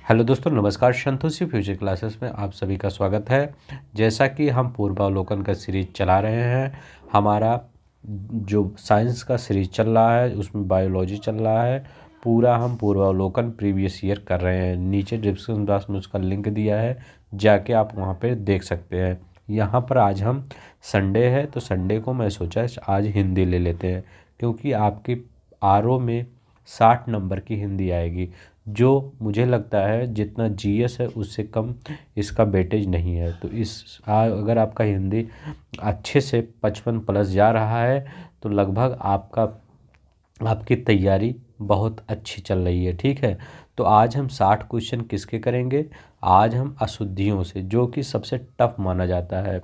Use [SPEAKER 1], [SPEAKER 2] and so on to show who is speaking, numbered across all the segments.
[SPEAKER 1] Hello दोस्तों, नमस्कार। Santoshi future classes में आप सभी का स्वागत है। जैसा कि हम पूर्वावलोकन का सीरीज चला रहे हैं, हमारा जो साइंस का सीरीज चल रहा है उसमें बायोलॉजी चल रहा है। पूरा हम पूर्वावलोकन प्रीवियस ईयर कर रहे हैं। नीचे डिस्क्रिप्शन बॉक्स में उसका लिंक दिया है, जाके आप वहाँ पे देख सकते हैं। यहाँ पर आज हम संडे है तो संडे को मैं सोचा आज हिंदी ले लेते हैं, क्योंकि आपकी आरओ में 60 नंबर की हिंदी आएगी, जो मुझे लगता है जितना जीएस है उससे कम इसका वेटेज नहीं है। तो अगर आपका हिंदी अच्छे से 55 प्लस जा रहा है तो लगभग आपकी तैयारी बहुत अच्छी चल रही है। ठीक है, तो आज हम 60 क्वेश्चन किसके करेंगे? आज हम अशुद्धियों से, जो कि सबसे टफ माना जाता है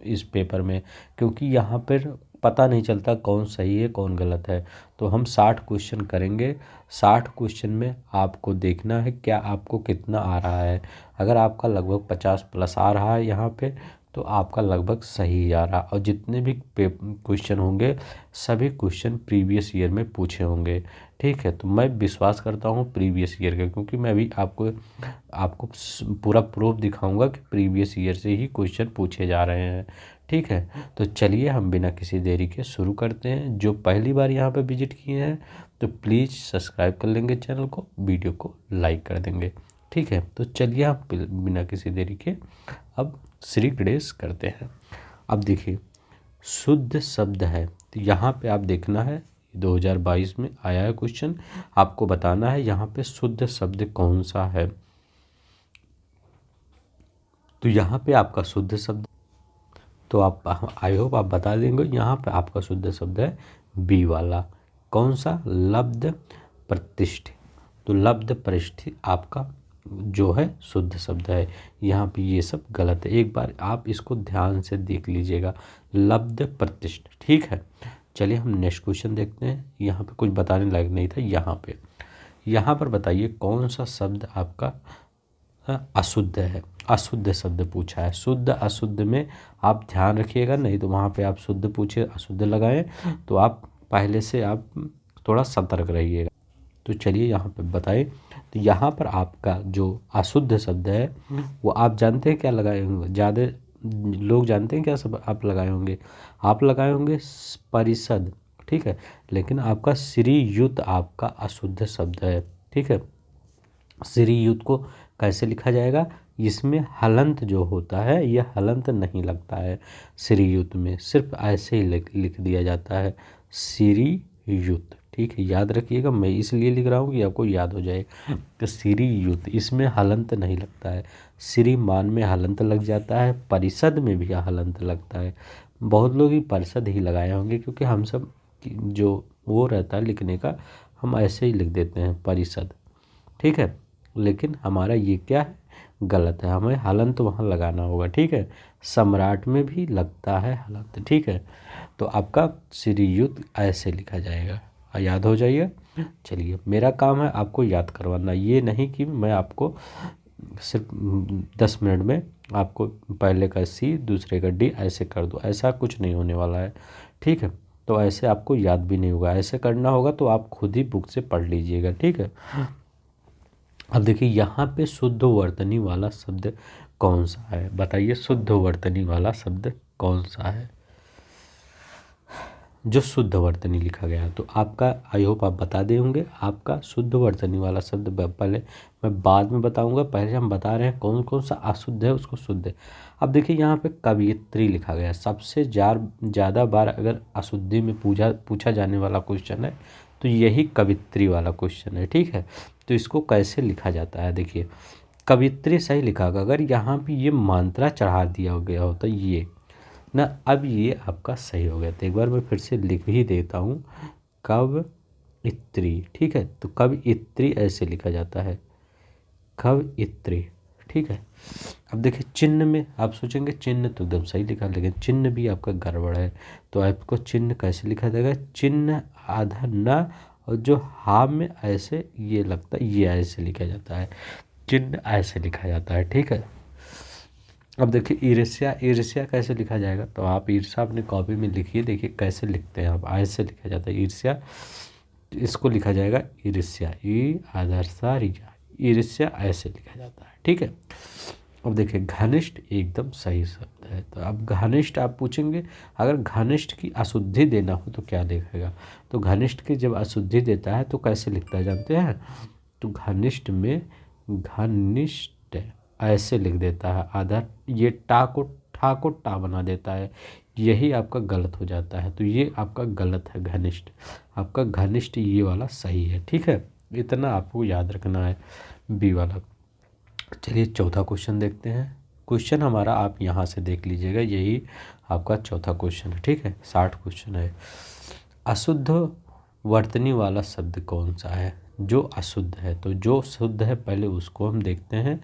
[SPEAKER 1] इस पेपर में, क्योंकि यहाँ पर पता नहीं चलता कौन सही है कौन गलत है। तो हम 60 क्वेश्चन करेंगे। 60 क्वेश्चन में आपको देखना है क्या आपको कितना आ रहा है। अगर आपका लगभग 50 प्लस आ रहा है यहाँ पे, तो आपका लगभग सही आ रहा। और जितने भी क्वेश्चन होंगे सभी क्वेश्चन प्रीवियस ईयर में पूछे होंगे। ठीक है, तो मैं विश्वास करता हूँ प्रीवियस ईयर का, क्योंकि मैं अभी आपको पूरा प्रूफ दिखाऊंगा कि प्रीवियस ईयर से ही क्वेश्चन पूछे जा रहे हैं। ठीक है, तो चलिए हम बिना किसी देरी के शुरू करते हैं। जो पहली बार यहाँ पे विजिट किए हैं तो प्लीज़ सब्सक्राइब कर लेंगे चैनल को, वीडियो को लाइक कर देंगे। ठीक है, तो चलिए हम बिना किसी देरी के अब श्री गणेश करते हैं। अब देखिए, शुद्ध शब्द है, तो यहाँ पे आप देखना है 2022 में आया है क्वेश्चन। आपको बताना है यहाँ पे शुद्ध शब्द कौन सा है। तो यहाँ पे आपका शुद्ध शब्द, तो आप आई होप आप बता देंगे। यहाँ पे आपका शुद्ध शब्द है बी वाला। कौन सा? लब्ध प्रतिष्ठित। तो लब्ध प्रतिष्ठित आपका जो है शुद्ध शब्द है। यहाँ पे ये सब गलत है, एक बार आप इसको ध्यान से देख लीजिएगा। लब्ध प्रतिष्ठित, ठीक है। चलिए हम नेक्स्ट क्वेश्चन देखते हैं। यहाँ पे कुछ बताने लायक नहीं था। यहाँ पर बताइए कौन सा शब्द आपका अशुद्ध है। अशुद्ध शब्द पूछा है। शुद्ध अशुद्ध में आप ध्यान रखिएगा, नहीं तो वहाँ पे आप शुद्ध पूछे अशुद्ध लगाएं तो आप पहले से आप थोड़ा सतर्क रहिएगा। तो चलिए यहाँ पे बताएं। तो यहाँ पर आपका जो अशुद्ध शब्द है वो आप जानते हैं क्या लगाए होंगे? ज़्यादा लोग जानते हैं क्या सब आप लगाए होंगे? आप लगाए होंगे परिषद, ठीक है। लेकिन आपका श्रीयुत आपका अशुद्ध शब्द है। ठीक है, श्रीयुत को कैसे लिखा जाएगा? इसमें हलंत जो होता है यह हलंत नहीं लगता है। श्रीयुत में सिर्फ ऐसे ही लिख दिया जाता है श्रीयुत। ठीक है, याद रखिएगा, मैं इसलिए लिख रहा हूँ कि आपको याद हो जाए। तो श्रीयुत, इसमें हलंत नहीं लगता है। श्रीमान में हलंत लग जाता है, परिषद में भी हलंत लगता है। बहुत लोग ही परिषद ही लगाए होंगे, क्योंकि हम सब जो वो रहता है लिखने का, हम ऐसे ही लिख देते हैं परिषद। ठीक है, लेकिन हमारा ये क्या है? गलत है, हमें हलंत वहाँ लगाना होगा। ठीक है, सम्राट में भी लगता है हलंत। ठीक है, तो आपका श्रीयुत ऐसे लिखा जाएगा, याद हो जाइए। चलिए, मेरा काम है आपको याद करवाना, ये नहीं कि मैं आपको सिर्फ 10 मिनट में आपको पहले का सी दूसरे का डी ऐसे कर दूँ, ऐसा कुछ नहीं होने वाला है। ठीक है, तो ऐसे आपको याद भी नहीं होगा। ऐसे करना होगा तो आप खुद ही बुक से पढ़ लीजिएगा। ठीक है, अब देखिए यहाँ पे शुद्ध वर्तनी वाला शब्द कौन सा है? बताइए, शुद्ध वर्तनी वाला शब्द कौन सा है जो शुद्ध वर्तनी लिखा गया है? तो आपका आई होप आप बता दे होंगे। आपका शुद्ध वर्तनी वाला शब्द पहले मैं बाद में बताऊंगा, पहले हम बता रहे हैं कौन कौन सा अशुद्ध है उसको शुद्ध है। अब देखिए यहाँ पे कवयित्री लिखा गया है। सबसे ज़्यादा बार अगर अशुद्धि में पूछा जाने वाला क्वेश्चन है तो यही कवित्री वाला क्वेश्चन है। ठीक है, तो इसको कैसे लिखा जाता है? देखिए, कवित्री सही लिखा होगा अगर यहाँ पे ये मात्रा चढ़ा दिया गया होता ये ना। अब ये आपका सही हो गया। तो एक बार मैं फिर से लिख ही देता हूँ, कवयित्री। ठीक है, तो कवयित्री ऐसे लिखा जाता है, कवयित्री। ठीक है, अब देखिए चिन्ह में आप सोचेंगे चिन्ह तो एकदम सही लिखा, लेकिन चिन्ह भी आपका गड़बड़ है। तो आपको चिन्ह कैसे लिखा जाएगा? चिन्ह आधा न, और जो हा में ऐसे ये लगता है ये ऐसे लिखा जाता है, चिन्ह ऐसे लिखा जाता है। ठीक है, अब देखिए ईर्ष्या, ईर्ष्या कैसे लिखा जाएगा? तो आप ईर्ष्या अपने कॉपी में लिखिए, देखिए कैसे लिखते हैं आप। ऐसे लिखा जाता है ईर्ष्या, इसको लिखा जाएगा ईर्ष्या, ई आधार सा रिया, ईर्ष्या ऐसे लिखा जाता है। ठीक है, अब देखिए घनिष्ठ एकदम सही शब्द है। तो अब घनिष्ठ आप पूछेंगे, अगर घनिष्ठ की अशुद्धि देना हो तो क्या लिखेगा? तो घनिष्ठ की जब अशुद्धि देता है तो कैसे लिखता है जानते हैं? तो घनिष्ठ में घनिष्ठ ऐसे लिख देता है, आधा ये टा को ठा को टा बना देता है, यही आपका गलत हो जाता है। तो ये आपका गलत है, घनिष्ठ आपका घनिष्ठ ये वाला सही है। ठीक है, इतना आपको याद रखना है बी वाला। चलिए चौथा क्वेश्चन देखते हैं। क्वेश्चन हमारा आप यहाँ से देख लीजिएगा, यही आपका चौथा क्वेश्चन है। ठीक है, 60 क्वेश्चन है। अशुद्ध वर्तनी वाला शब्द कौन सा है? जो अशुद्ध है, तो जो शुद्ध है पहले उसको हम देखते हैं।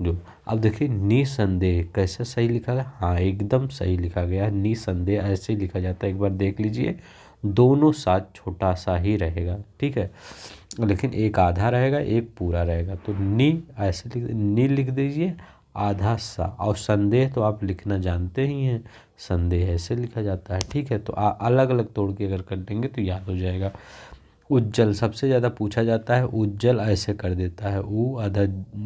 [SPEAKER 1] जो अब देखिए निसंदेह कैसे सही लिखा गया? हाँ एकदम सही लिखा गया है, निसंदेह ऐसे ही लिखा जाता है। एक बार देख लीजिए, दोनों साथ छोटा सा ही रहेगा। ठीक है, लेकिन एक आधा रहेगा एक पूरा रहेगा। तो ऐसे लिख दीजिए, आधा सा। और संदेह तो आप लिखना जानते ही हैं, संदेह ऐसे लिखा जाता है। ठीक है, तो अलग अलग तोड़ के अगर कर देंगे तो याद हो जाएगा। उज्जवल सबसे ज़्यादा पूछा जाता है, उज्जवल ऐसे कर देता है, ऊ आधा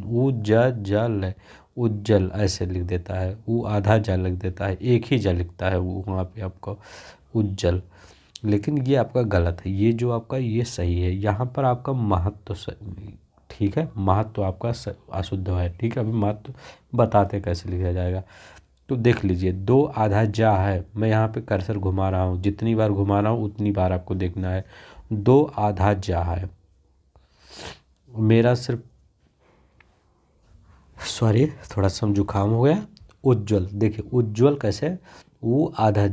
[SPEAKER 1] ऊ जल है, उज्जवल ऐसे लिख देता है, ऊ आधा जा लिख देता है, एक ही जा लिखता है वो वहाँ पे आपको उज्जवल। लेकिन ये आपका गलत है, ये जो आपका ये सही है। यहाँ पर आपका महत्व ठीक है, महत्व आपका अशुद्ध है। ठीक है, अभी महत्व बताते कैसे लिखा जाएगा। तो देख लीजिए, दो आधा जा है, मैं यहाँ पे कर्सर घुमा रहा हूँ, जितनी बार घुमा रहा हूँ उतनी बार आपको देखना है। दो आधा जा है, मेरा सिर्फ सॉरी थोड़ा सा जुकाम हो गया। उज्ज्वल, देखिए उज्ज्वल कैसे, वो आधा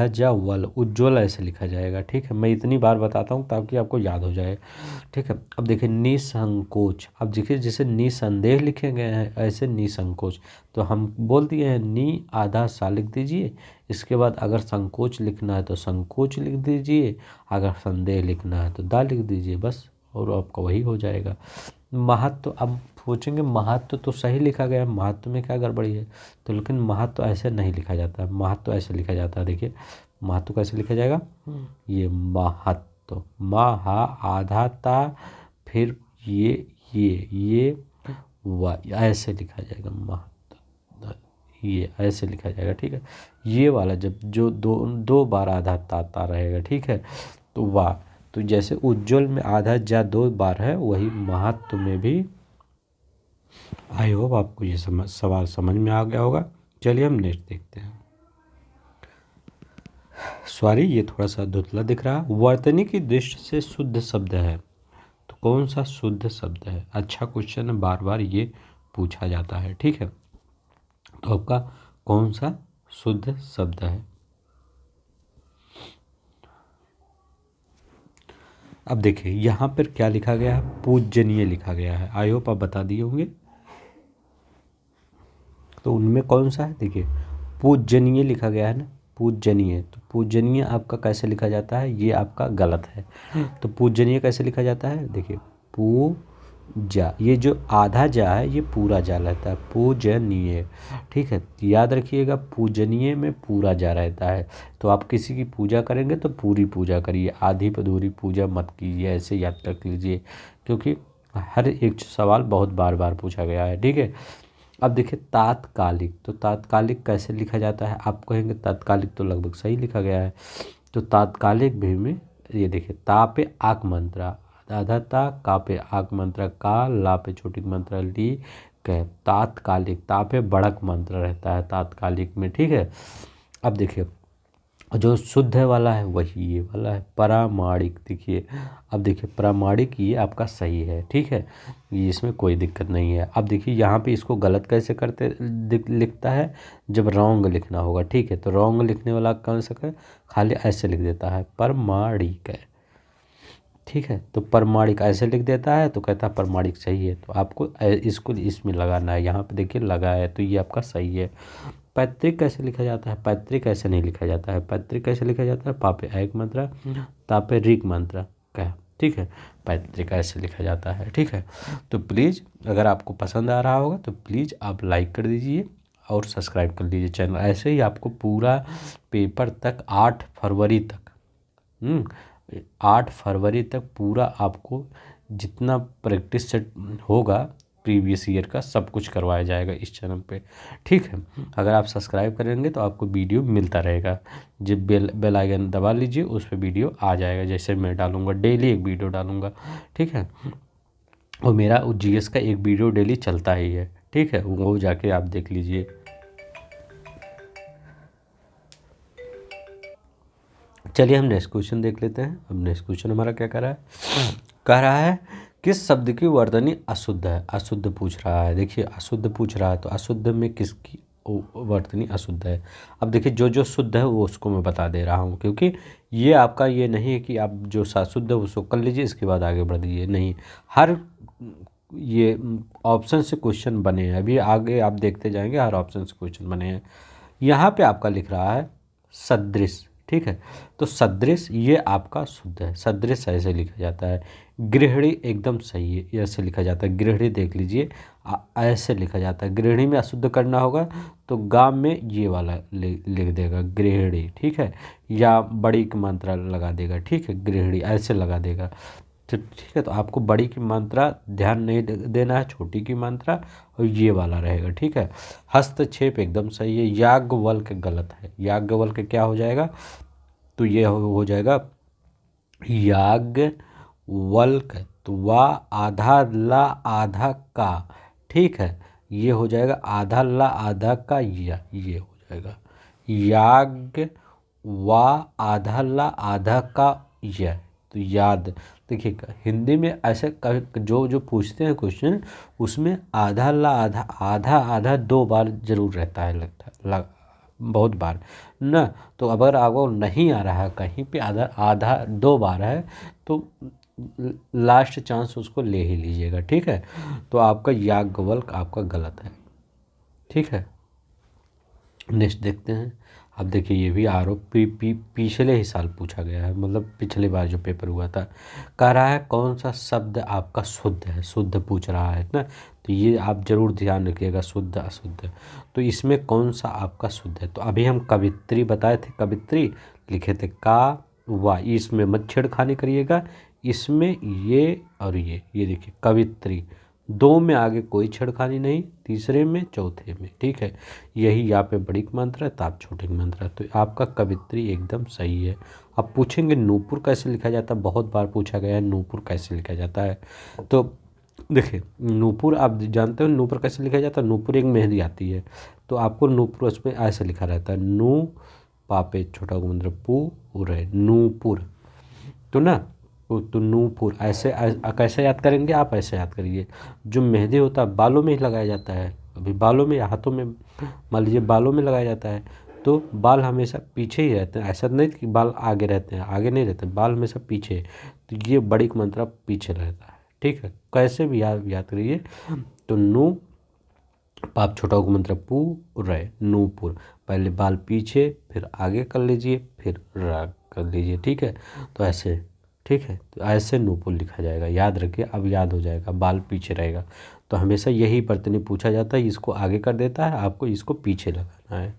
[SPEAKER 1] जा वल, उज्ज्वल ऐसे लिखा जाएगा। ठीक है, मैं इतनी बार बताता हूँ ताकि आपको याद हो जाए। ठीक है, अब देखिए निसंकोच, अब देखिए जैसे निसंदेह लिखे गए हैं ऐसे निसंकोच, तो हम बोल दिए हैं नी आधा सा लिख दीजिए। इसके बाद अगर संकोच लिखना है तो संकोच लिख दीजिए, अगर संदेह लिखना है तो दा लिख दीजिए, बस और आपका वही हो जाएगा। महत्व, अब सोचेंगे महत्व तो सही लिखा गया है, महत्व में क्या गड़बड़ी है? तो लेकिन महत्व ऐसे नहीं लिखा जाता है, महत्व ऐसे लिखा जाता है। देखिए महत्व कैसे लिखा जाएगा, ये महत्व, महा आधा ता, फिर ये व ऐसे लिखा जाएगा, महत्व ये ऐसे लिखा जाएगा। ठीक है, ये वाला जब जो दो बार आधा ता रहेगा, ठीक है, तो वाह। तो जैसे उज्ज्वल में आधा जा दो बार है, वही महत्व में भी। आई होप आपको ये सवाल समझ में आ गया होगा। चलिए हम नेक्स्ट देखते हैं। सॉरी ये थोड़ा सा धुंधला दिख रहा। वर्तनी की दृष्टि से शुद्ध शब्द है, तो कौन सा शुद्ध शब्द है? अच्छा क्वेश्चन है, बार बार ये पूछा जाता है। ठीक है, तो आपका कौन सा शुद्ध शब्द है? अब देखिए यहाँ पर क्या लिखा गया है, पूजनीय लिखा गया है। आई होप आप बता दिए होंगे। तो उनमें कौन सा है? देखिए पूजनीय लिखा गया है ना, पूजनीय। तो पूजनीय आपका कैसे लिखा जाता है? ये आपका गलत है। तो पूजनीय कैसे लिखा जाता है? देखिए पूजा, ये जो आधा जा है ये पूरा जा रहता है, पूजनीय। ठीक है, याद रखिएगा पूजनीय में पूरा जा रहता है। तो आप किसी की पूजा करेंगे तो पूरी पूजा करिए, आधी अधूरी पूजा मत कीजिए, ऐसे याद रख लीजिए, क्योंकि हर एक सवाल बहुत बार बार पूछा गया है। ठीक है, अब देखिए तात्कालिक, तो तात्कालिक कैसे लिखा जाता है? आप कहेंगे तात्कालिक तो लगभग सही लिखा गया है। तो तात्कालिक भी में ये देखिए, ता पे आक मंत्रा, आधा ता, का पे आक मंत्रा का, ला पे छोटी मंत्रा ली, कह तात्कालिक, ता पे बड़क मंत्र रहता है तात्कालिक में। ठीक है, अब देखिए जो शुद्ध वाला है वही ये वाला है, प्रामाणिक। देखिए अब देखिए प्रामाणिक ये आपका सही है। ठीक है, ये इसमें कोई दिक्कत नहीं है। अब देखिए यहाँ पे इसको गलत कैसे करते लिखता है, जब रॉन्ग लिखना होगा। ठीक है, तो रॉन्ग लिखने वाला कौन सा है? खाली ऐसे लिख देता है, प्रामाणिक है। ठीक है, तो प्रामाणिक ऐसे लिख देता है तो कहता है प्रामाणिक सही है। तो आपको इसको इसमें लगाना है, यहाँ पे देखिए लगा है, तो ये आपका सही है। पैतृक कैसे लिखा जाता है? पैतृक ऐसे नहीं लिखा जाता है। पैतृक कैसे लिखा जाता है? पापे एक मंत्रा, तापे रिक मंत्रा कह। ठीक है, पैतृक ऐसे लिखा जाता है। ठीक है, तो प्लीज़ अगर आपको पसंद आ रहा होगा तो प्लीज़ आप लाइक कर दीजिए और सब्सक्राइब कर लीजिए चैनल। ऐसे ही आपको पूरा पेपर तक 8 फरवरी तक 8 फरवरी तक पूरा आपको जितना प्रैक्टिस सेट होगा प्रीवियस ईयर का सब कुछ करवाया जाएगा इस चैनल पे, ठीक है। अगर आप सब्सक्राइब करेंगे तो आपको वीडियो मिलता रहेगा। जब बेल आइकन दबा लीजिए, उस पर वीडियो आ जाएगा। जैसे मैं डालूंगा, डेली एक वीडियो डालूंगा, ठीक है। और मेरा जीएस का एक वीडियो डेली चलता ही है, ठीक है, वो जाके आप देख लीजिए। चलिए हम नेक्स्ट क्वेश्चन देख लेते हैं। अब नेक्स्ट क्वेश्चन हमारा क्या कह रहा है किस शब्द की वर्तनी अशुद्ध है। अशुद्ध पूछ रहा है। देखिए अशुद्ध पूछ रहा है तो अशुद्ध में किसकी वर्तनी अशुद्ध है। अब देखिए जो जो शुद्ध है वो उसको मैं बता दे रहा हूँ, क्योंकि ये आपका ये नहीं है कि आप जो शुद्ध है उसको कर लीजिए इसके बाद आगे बढ़ दीजिए, नहीं। हर ये ऑप्शन से क्वेश्चन बने हैं, अभी आगे आप देखते जाएंगे हर ऑप्शन से क्वेश्चन बने हैं। यहाँ पे आपका लिख रहा है सदृश, ठीक है। तो सदृश ये आपका शुद्ध है, सदृश ऐसे लिखा जाता है। गृहिणी एकदम सही है, ऐसे लिखा जाता है। गृहिणी देख लीजिए ऐसे लिखा जाता है। गृहिणी में अशुद्ध करना होगा तो गाम में ये वाला लिख देगा गृहिणी, ठीक है, या बड़ी की मात्रा लगा देगा, ठीक है, गृहिणी ऐसे लगा देगा, तो ठीक है। तो आपको बड़ी की मात्रा ध्यान नहीं देना है, छोटी की मात्रा और ये वाला रहेगा, ठीक है। हस्तक्षेप एकदम सही है। याज्ञवल्क्य गलत है। याज्ञवल्क्य क्या हो जाएगा, तो ये हो जाएगा याज्ञवल्क्य, तो वाह आधा ला आधा का, ठीक है, ये हो जाएगा आधा ला आधा का या, ये हो जाएगा याज्ञ वाह आधा ला आधा का यह। तो याद देखिए हिंदी में ऐसे जो जो पूछते हैं क्वेश्चन उसमें आधा ला आधा आधा आधा 2 बार जरूर रहता है, लगता है बहुत बार ना। तो अगर आपको नहीं आ रहा है कहीं पे आधा आधा 2 बार है तो लास्ट चांस उसको ले ही लीजिएगा, ठीक है। तो आपका याज्ञवल्क्य आपका गलत है, ठीक है। नेक्स्ट देखते हैं। अब देखिए ये भी आरोप पिछले ही साल पूछा गया है, मतलब पिछले बार जो पेपर हुआ था। कह रहा है कौन सा शब्द आपका शुद्ध है, शुद्ध पूछ रहा है ना। तो ये आप जरूर ध्यान रखिएगा, शुद्ध अशुद्ध। तो इसमें कौन सा आपका शुद्ध है। तो अभी हम कवित्री बताए थे, कवित्री लिखे थे का वा, इसमें मत छेड़खानी करिएगा। इसमें ये और ये देखिए कवित्री, 2 में आगे कोई छेड़खानी नहीं, तीसरे में चौथे में, ठीक है। यही यहाँ पे बड़ी की मात्रा है, ताप छोटे की मात्रा है, तो आपका कवित्री एकदम सही है। अब पूछेंगे नूपुर कैसे लिखा जाता है, बहुत बार पूछा गया है नूपुर कैसे लिखा जाता है। तो देखिए नूपुर आप जानते हो नूपुर कैसे लिखा जाता है। नूपुर एक मेहंदी आती है, तो आपको नूपुर उसमें ऐसे लिखा रहता है, नू पापे छोटा मतलब पू उरे, नूपुर। तो ना तो नूपुर ऐसे कैसे याद करेंगे आप, ऐसे याद करिए। जो मेहंदी होता है बालों में ही लगाया जाता है, अभी बालों में या हाथों में, मान लीजिए बालों में लगाया जाता है तो बाल हमेशा पीछे ही रहते हैं। ऐसा नहीं कि बाल आगे रहते हैं, आगे नहीं रहते, बाल हमेशा पीछे। तो ये बड़ी की मात्रा पीछे रहता है, ठीक है। कैसे भी याद करिए। तो नू पाप छोटा को मतलब पू रे, नूपुर। पहले बाल पीछे फिर आगे कर लीजिए फिर रा कर लीजिए, ठीक है। तो ऐसे, ठीक है, तो ऐसे नूपुर लिखा जाएगा, याद रखिए। अब याद हो जाएगा, बाल पीछे रहेगा तो हमेशा यही वर्तनी पूछा जाता है। इसको आगे कर देता है, आपको इसको पीछे लगाना है,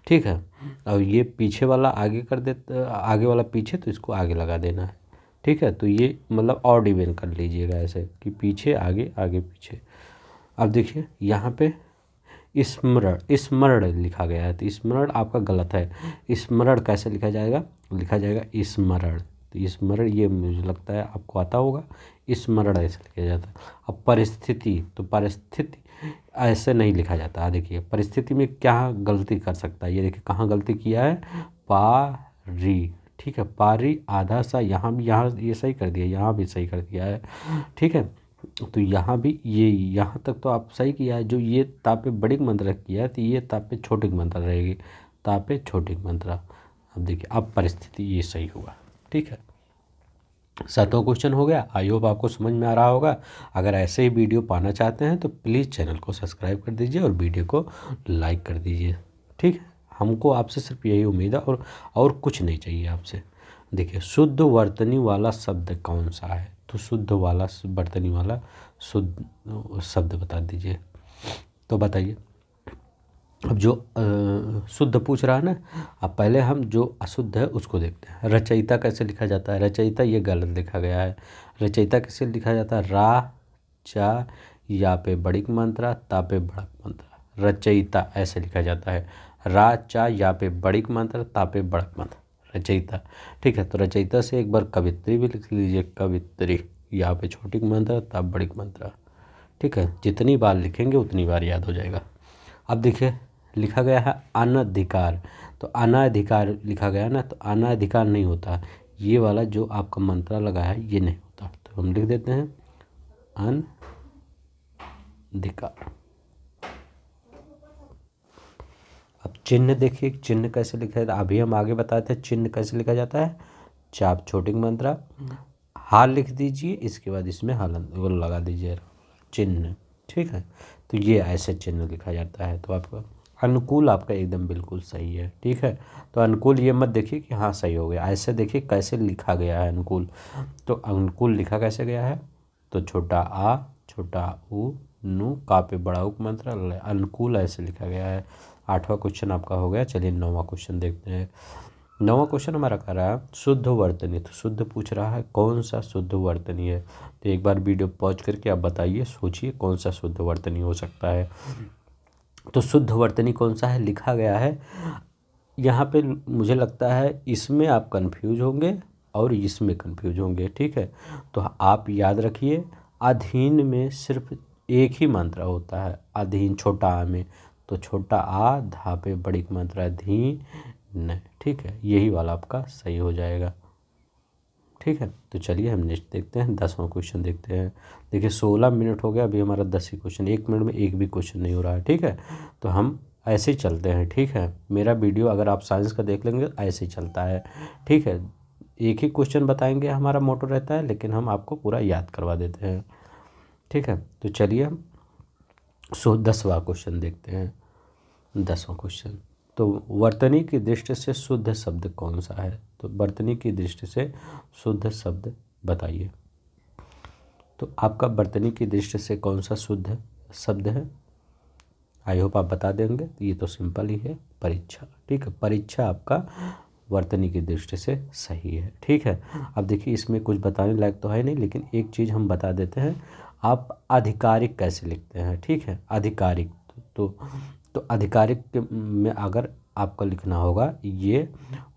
[SPEAKER 1] ठीक है। और ये पीछे वाला आगे कर देता, आगे वाला पीछे, तो इसको आगे लगा देना है, ठीक है। तो ये मतलब ऑड इवन कर लीजिएगा ऐसे कि पीछे आगे आगे पीछे। अब देखिए यहाँ पे स्मरण, स्मरण लिखा गया है, तो स्मरण आपका गलत है। स्मरण कैसे लिखा जाएगा, लिखा जाएगा स्मरण। तो स्मरण ये मुझे लगता है आपको आता होगा, स्मरण ऐसे लिखा जाता है। अब परिस्थिति, तो परिस्थिति ऐसे नहीं लिखा जाता। देखिए परिस्थिति में क्या गलती कर सकता है, ये देखिए कहाँ गलती किया है, पारी, ठीक है, पारी आधा सा, यहाँ भी, यहाँ ये सही कर दिया, यहाँ भी सही कर दिया है, ठीक है। तो यहाँ भी ये, यहाँ तक तो आप सही किया है। जो ये तापे बड़ी की मात्रा किया है तो ये तापे छोटे की मात्रा रहेगी, तापे छोटे की मात्रा। अब देखिए अब परिस्थिति ये सही हुआ, ठीक है। 7वां क्वेश्चन हो गया। आई होप आपको समझ में आ रहा होगा। अगर ऐसे ही वीडियो पाना चाहते हैं तो प्लीज़ चैनल को सब्सक्राइब कर दीजिए और वीडियो को लाइक कर दीजिए, ठीक है। हमको आपसे सिर्फ यही उम्मीद है और कुछ नहीं चाहिए आपसे। देखिए शुद्ध वर्तनी वाला शब्द कौन सा है, तो शुद्ध वाला वर्तनी वाला शुद्ध शब्द बता दीजिए, तो बताइए। अब जो शुद्ध पूछ रहा है ना, अब पहले हम जो अशुद्ध है उसको देखते हैं। रचयिता कैसे लिखा जाता है? रचयिता ये गलत लिखा गया है। रचयिता कैसे लिखा जाता है? रा चा या पे बड़िक मात्रा ता पे बड़क मात्रा, रचयिता ऐसे लिखा जाता है। रा चा या पे बड़िक मात्रा ता पे बड़क मात्रा, रचयिता। ठीक है, तो रचयिता से एक बार कवित्री भी लिख लीजिए, कवित्री, यहाँ पे छोटी मात्रा ता बड़िक मात्रा। ठीक है, जितनी बार लिखेंगे उतनी बार याद हो जाएगा। अब देखिए लिखा गया है अनधिकार, तो अनाधिकार लिखा गया ना, तो अनाधिकार नहीं होता, ये वाला जो आपका मंत्रा लगा है ये नहीं होता, तो हम लिख देते हैं अनधिकार। अब चिन्ह देखिए, चिन्ह कैसे लिखा जाता है, अभी हम आगे बताए थे चिन्ह कैसे लिखा जाता है। चाप छोटी मात्रा हाल लिख दीजिए, इसके बाद इसमें हालन वो लगा दीजिए चिन्ह। ठीक है, तो ये ऐसे चिन्ह लिखा जाता है। तो आपका अनुकूल आपका एकदम बिल्कुल सही है। ठीक है, तो अनुकूल ये मत देखिए कि हाँ सही हो गया, ऐसे देखिए कैसे लिखा गया है अनुकूल। तो अनुकूल लिखा कैसे गया है, तो छोटा आ छोटा ऊ नु का पे बड़ा उक मंत्र अनुकूल ऐसे लिखा गया है। 8वां क्वेश्चन आपका हो गया। चलिए 9वां क्वेश्चन देखते हैं। 9वां क्वेश्चन हमारा कह रहा है शुद्ध वर्तनी, तो शुद्ध पूछ रहा है कौन सा शुद्ध वर्तनी है। तो एक बार वीडियो पॉज करके आप बताइए, सोचिए कौन सा शुद्ध वर्तनी हो सकता है। तो शुद्ध वर्तनी कौन सा है लिखा गया है यहाँ पे, मुझे लगता है इसमें आप कंफ्यूज होंगे और इसमें कंफ्यूज होंगे। ठीक है, तो आप याद रखिए अधीन में सिर्फ एक ही मात्रा होता है, अधीन छोटा आ में, तो छोटा आ धा पे बड़ी मात्रा धी न। ठीक है, यही वाला आपका सही हो जाएगा। ठीक है, तो चलिए हम नेक्स्ट देखते हैं, 10वां क्वेश्चन देखते हैं। देखिए 16 मिनट हो गया, अभी हमारा 10 ही क्वेश्चन, 1 मिनट में एक भी क्वेश्चन नहीं हो रहा है। ठीक है, तो हम ऐसे ही चलते हैं। ठीक है, मेरा वीडियो अगर आप साइंस का देख लेंगे ऐसे ही चलता है। ठीक है, एक ही क्वेश्चन बताएंगे हमारा मोटो रहता है, लेकिन हम आपको पूरा याद करवा देते हैं। ठीक है, तो चलिए हम 10वां क्वेश्चन देखते हैं। 10वां क्वेश्चन, तो वर्तनी की दृष्टि से शुद्ध शब्द कौन सा है? तो वर्तनी की दृष्टि से शुद्ध शब्द बताइए। तो आपका वर्तनी की दृष्टि से कौन सा शुद्ध शब्द है? आई होप आप बता देंगे। ये तो सिंपल ही है, परीक्षा। ठीक है, परीक्षा आपका वर्तनी की दृष्टि से सही है। ठीक है, अब देखिए इसमें कुछ बताने लायक तो है नहीं, लेकिन एक चीज़ हम बता देते हैं, आप आधिकारिक कैसे लिखते हैं। ठीक है, आधिकारिक, तो आधिकारिक में अगर आपको लिखना होगा ये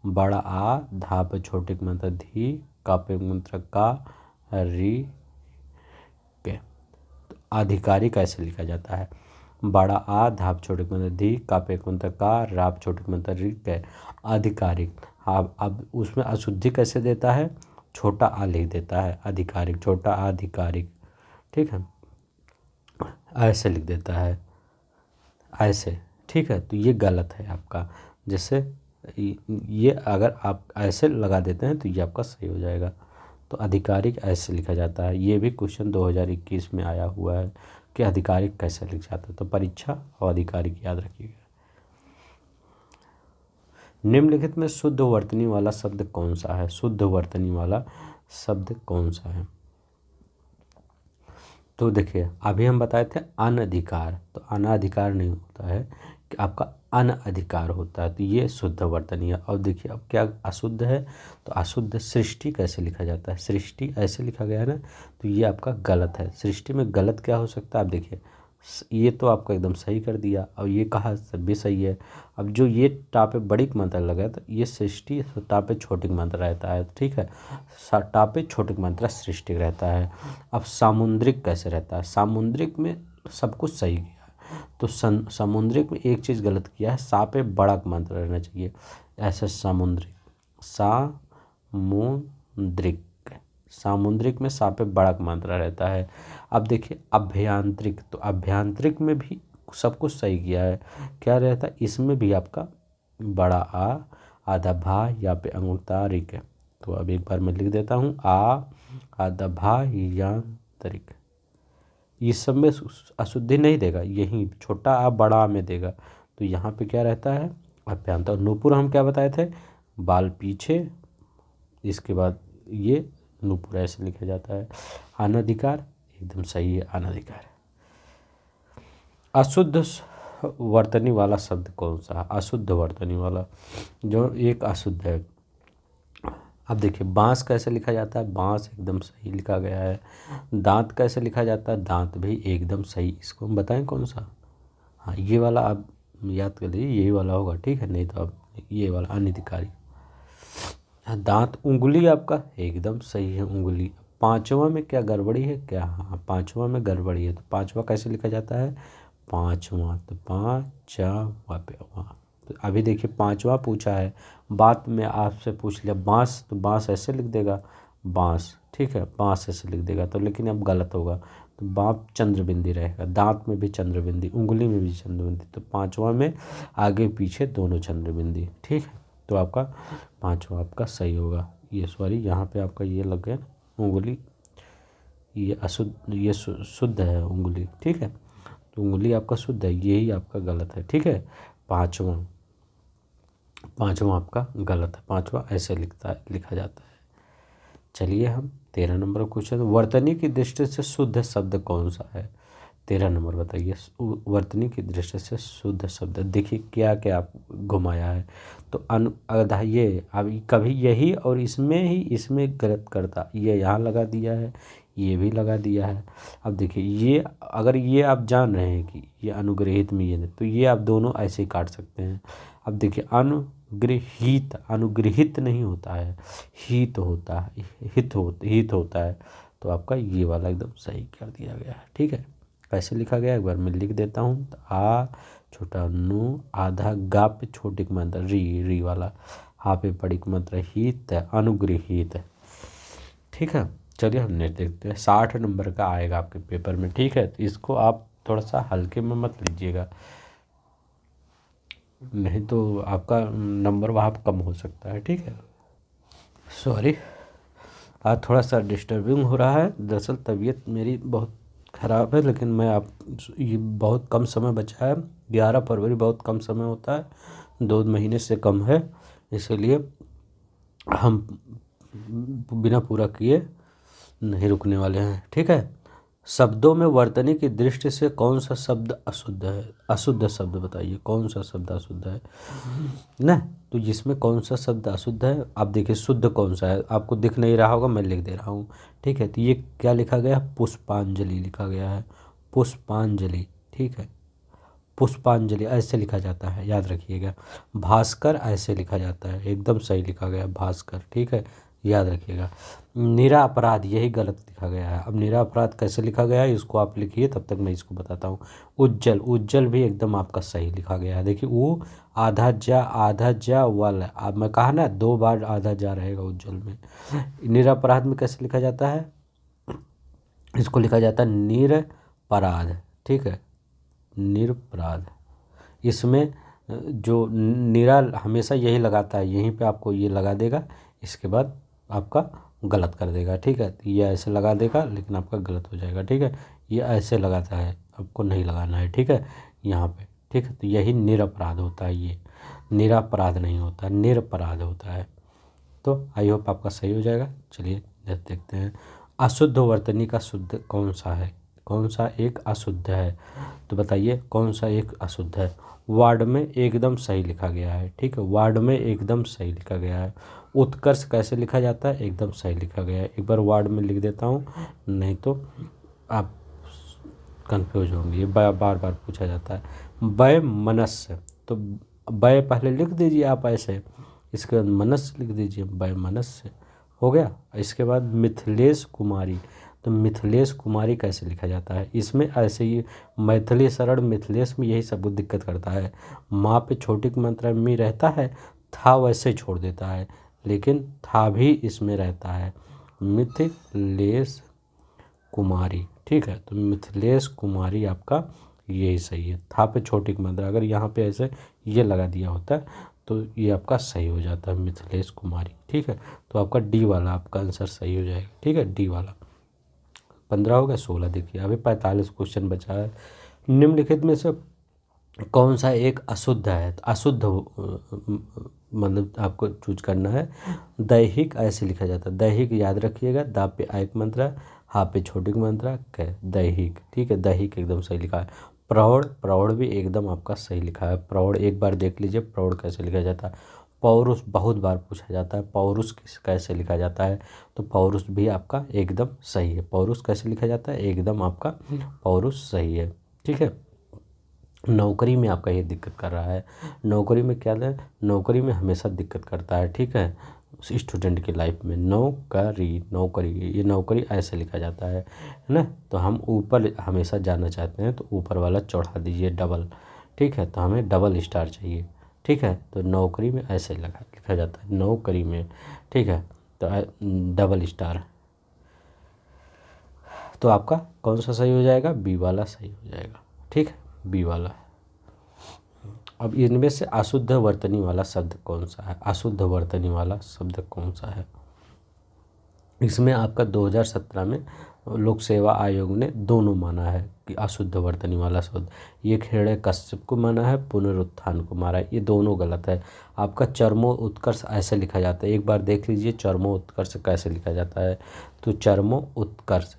[SPEAKER 1] बड़ा आ धा पे छोटे मंत्र धी का पे मंत्र का री के, तो आधिकारिक कैसे लिखा जाता है? बड़ा आ धाप छोटे मंत्र धी का पे मंत्र का राप छोटे मंत्र री के, आधिकारिक। अब उसमें अशुद्धि कैसे देता है? छोटा आ लिख देता है, आधिकारिक, छोटा आधिकारिक। ठीक है, ऐसे लिख देता है, ऐसे। ठीक है, तो ये गलत है आपका। जैसे ये अगर आप ऐसे लगा देते हैं तो ये आपका सही हो जाएगा। तो आधिकारिक ऐसे लिखा जाता है। ये भी क्वेश्चन 2021 में आया हुआ है कि आधिकारिक कैसे लिखा जाता है। तो परीक्षा और आधिकारिक याद रखिएगा। निम्नलिखित में शुद्ध वर्तनी वाला शब्द कौन सा है? शुद्ध वर्तनी वाला शब्द कौन सा है? तो देखिए अभी हम बताए थे अनधिकार, तो अनाधिकार नहीं होता है, कि आपका अनधिकार होता है, तो ये शुद्ध वर्तनी है। और देखिए अब क्या अशुद्ध है, तो अशुद्ध सृष्टि कैसे लिखा जाता है? सृष्टि ऐसे लिखा गया है ना, तो ये आपका गलत है। सृष्टि में गलत क्या हो सकता है? आप देखिए ये तो आपका एकदम सही कर दिया, और ये कहा सब भी सही है। अब जो ये टापे बड़ी मात्रा लगा है, तो ये सृष्टि टापे छोटी मात्रा रहता है। ठीक है, टापे छोटी मात्रा सृष्टि रहता है। अब सामुद्रिक कैसे रहता है? सामुद्रिक में सब कुछ सही किया है, तो सामुद्रिक में एक चीज़ गलत किया है, सा पे बड़ा मात्रा रहना चाहिए, ऐसे सामुद्रिक, सामुद्रिक, सामुद्रिक में सा पे बड़ा मात्रा रहता है। अब देखिए अभ्यांतरिक, तो अभ्यांतरिक में भी सब कुछ सही किया है, क्या रहता है इसमें भी आपका बड़ा आ आधा भा या पे अंगुता रिक है। तो अब एक बार मैं लिख देता हूँ आधा भा यांतरिक, इस सब में अशुद्धि नहीं देगा, यहीं छोटा आ बड़ा आ में देगा। तो यहाँ पे क्या रहता है? अभ्यांतर। नूपुर हम क्या बताए थे? बाल पीछे, इसके बाद ये नूपुर ऐसे लिखा जाता है। अनधिकार एकदम सही है, अनधिकार। अशुद्ध वर्तनी वाला शब्द कौन सा है? अशुद्ध वर्तनी वाला जो एक अशुद्ध है। अब देखिए बांस कैसे लिखा जाता है? बांस एकदम सही लिखा गया है। दांत कैसे लिखा जाता है? दांत भी एकदम सही। इसको हम बताएं कौन सा? हाँ ये वाला आप याद कर लीजिए, यही वाला होगा, ठीक है, नहीं तो आप ये वाला अनिधिकारी। दांत। उंगली आपका एकदम सही है, उंगली। पांचवा में क्या गड़बड़ी है क्या? हाँ पांचवा में गड़बड़ी है, तो पांचवा कैसे लिखा जाता है? पांचवा, तो पांचवा पे वहाँ। तो अभी देखिए पांचवा पूछा है, बात में आपसे पूछ लिया बांस, तो बांस ऐसे लिख देगा बांस, ठीक है, बांस ऐसे लिख देगा तो, लेकिन अब गलत होगा, तो बाप चंद्रबिंदी रहेगा। दांत में भी चंद्रबिंदी, उंगली में भी चंद्रबिंदी, तो पांचवा में आगे पीछे दोनों चंद्रबिंदी, ठीक है, तो आपका पांचवा आपका सही होगा। ये सॉरी यहाँ पे आपका ये लग गया उंगली, ये अशुद्ध, ये शुद्ध है उंगली, ठीक है, तो उंगली आपका शुद्ध है, यही आपका गलत है, ठीक है। पांचवा, पांचवा आपका गलत है, पांचवा ऐसे लिखा जाता है। चलिए हम 13 नंबर क्वेश्चन, वर्तनी की दृष्टि से शुद्ध शब्द कौन सा है? 13 नंबर बताइए, वर्तनी की दृष्टि से शुद्ध शब्द। देखिए क्या क्या आप घुमाया है, तो ये अभी कभी यही और इसमें ही, इसमें गलत करता, ये यहाँ लगा दिया है, ये भी लगा दिया है। अब देखिए ये अगर ये आप जान रहे हैं कि ये अनुग्रहित में ये नहीं, तो ये आप दोनों ऐसे ही काट सकते हैं। अब देखिए अनुगृहीत, अनुगृहित नहीं होता है, हित होता है, हित होता है, तो आपका ये वाला एकदम सही कर दिया गया है, ठीक है। कैसे लिखा गया एक बार मैं लिख देता हूँ, तो आ छोटा नु, आधा गा पे छोटी मात्रा री वाला, हा पे बड़ी मात्रा हित है, अनुगृहीत है, ठीक है। चलिए हम नेक्स्ट देखते हैं, 60 नंबर का आएगा आपके पेपर में, ठीक है, तो इसको आप थोड़ा सा हल्के में मत लीजिएगा, नहीं तो आपका नंबर वहाँ कम हो सकता है, ठीक है। सॉरी, आज थोड़ा सा डिस्टर्बिंग हो रहा है, दरअसल तबीयत मेरी बहुत ख़राब है, लेकिन मैं आप ये बहुत कम समय बचा है, 11 फरवरी बहुत कम समय होता है, 2 महीने से कम है, इसलिए हम बिना पूरा किए नहीं रुकने वाले हैं, ठीक है। शब्दों में वर्तनी की दृष्टि से कौन सा शब्द अशुद्ध है? अशुद्ध शब्द बताइए, कौन सा शब्द अशुद्ध है ना? तो जिसमें कौन सा शब्द अशुद्ध है, आप देखिए शुद्ध कौन सा है, आपको दिख नहीं रहा होगा, मैं लिख दे रहा हूँ, ठीक है। तो ये क्या लिखा गया? पुष्पांजलि लिखा गया है, पुष्पांजलि, ठीक है, पुष्पांजलि ऐसे लिखा जाता है, याद रखिएगा। भास्कर ऐसे लिखा जाता है, एकदम सही लिखा गया भास्कर, ठीक है, याद रखिएगा। निरापराध यही गलत लिखा गया है। अब निरापराध कैसे लिखा गया है इसको आप लिखिए, तब तक मैं इसको बताता हूँ। उज्जल, उज्जल भी एकदम आपका सही लिखा गया है। देखिए वो आधा जा वल, अब मैं कहा ना 2 बार आधा जा रहेगा उज्जल में। निरापराध में कैसे लिखा जाता है? इसको लिखा जाता है निरपराध, ठीक है, निरपराध। इसमें जो निरा हमेशा यही लगाता है, यहीं पे आपको ये लगा देगा, इसके बाद आपका गलत कर देगा, ठीक है। तो ये ऐसे लगा देगा लेकिन आपका गलत हो जाएगा, ठीक है। ये ऐसे लगाता है, आपको नहीं लगाना है, ठीक है, यहाँ पे, ठीक है। तो यही निरपराध होता है, ये निरापराध नहीं होता, निरपराध होता है। तो आई होप आपका सही हो जाएगा। चलिए देखते हैं, अशुद्ध वर्तनी का शुद्ध कौन सा है? कौन सा एक अशुद्ध है? तो बताइए कौन सा एक अशुद्ध है? वार्ड में एकदम सही लिखा गया है, ठीक है, वार्ड में एकदम सही लिखा गया है। उत्कर्ष कैसे लिखा जाता है? एकदम सही लिखा गया है। एक बार वार्ड में लिख देता हूँ, नहीं तो आप कंफ्यूज होंगे, ये बार बार पूछा जाता है। वय मनस्य, तो वय पहले लिख दीजिए आप ऐसे, इसके बाद मनस्य लिख दीजिए, वय मनस्य हो गया। इसके बाद मिथिलेश कुमारी, तो मिथिलेश कुमारी कैसे लिखा जाता है? इसमें ऐसे ही मैथिली शरण मिथिलेश में यही सब दिक्कत करता है, माँ पे छोटी की मात्रा में रहता है, था वैसे छोड़ देता है, लेकिन था भी इसमें रहता है। मिथिलेश कुमारी, ठीक है, तो मिथिलेश कुमारी आपका यही सही है। था पे छोटी की मात्रा, अगर यहाँ पे ऐसे ये लगा दिया होता है तो ये आपका सही हो जाता है, मिथिलेश कुमारी, ठीक है। तो आपका डी वाला आपका आंसर सही हो जाएगा, ठीक है, डी वाला। 15 हो गया, 16 देखिए, अभी 45 क्वेश्चन बचा है। निम्नलिखित में से कौन सा एक अशुद्ध है? तो अशुद्ध मतलब आपको चूज करना है। दैहिक ऐसे लिखा जाता है, दैहिक याद रखिएगा, दा पे आयक मंत्रा, हा पे छोटी मात्रा क दैहिक, ठीक है, दैहिक एकदम सही लिखा है। प्रौढ़, प्रौढ़ भी एकदम आपका सही लिखा है। प्रौढ़ एक बार देख लीजिए प्रौढ़ कैसे लिखा जाता है। पौरुष बहुत बार पूछा जाता है, पौरुष कैसे लिखा जाता है, तो पौरुष भी आपका एकदम सही है। पौरुष कैसे लिखा जाता है, एकदम आपका पौरुष सही है, ठीक है। नौकरी में आपका ये दिक्कत कर रहा है, नौकरी में क्या है, नौकरी में हमेशा दिक्कत करता है, ठीक है, स्टूडेंट की लाइफ में। नौकरी, नौकरी, ये नौकरी ऐसे लिखा जाता है ना। तो हम ऊपर हमेशा जाना चाहते हैं तो ऊपर वाला चढ़ा दीजिए डबल, ठीक है, तो हमें डबल स्टार चाहिए, ठीक है। तो नौकरी में ऐसे लिखा जाता है, नौकरी में, ठीक है, तो डबल स्टार। तो आपका कौन सा सही हो जाएगा, बी वाला सही हो जाएगा, ठीक है, बी वाला। अब इनमें से अशुद्ध वर्तनी वाला शब्द कौन सा है, अशुद्ध वर्तनी वाला शब्द कौन सा है। इसमें आपका 2017 में लोक सेवा आयोग ने दोनों माना है कि अशुद्ध वर्तनी वाला शब्द, ये खेड़े कश्यप को माना है, पुनरुत्थान को माना है, ये दोनों गलत है। आपका चरमो उत्कर्ष ऐसे लिखा जाता है, एक बार देख लीजिए चरमो उत्कर्ष कैसे लिखा जाता है। तो चरमो उत्कर्ष,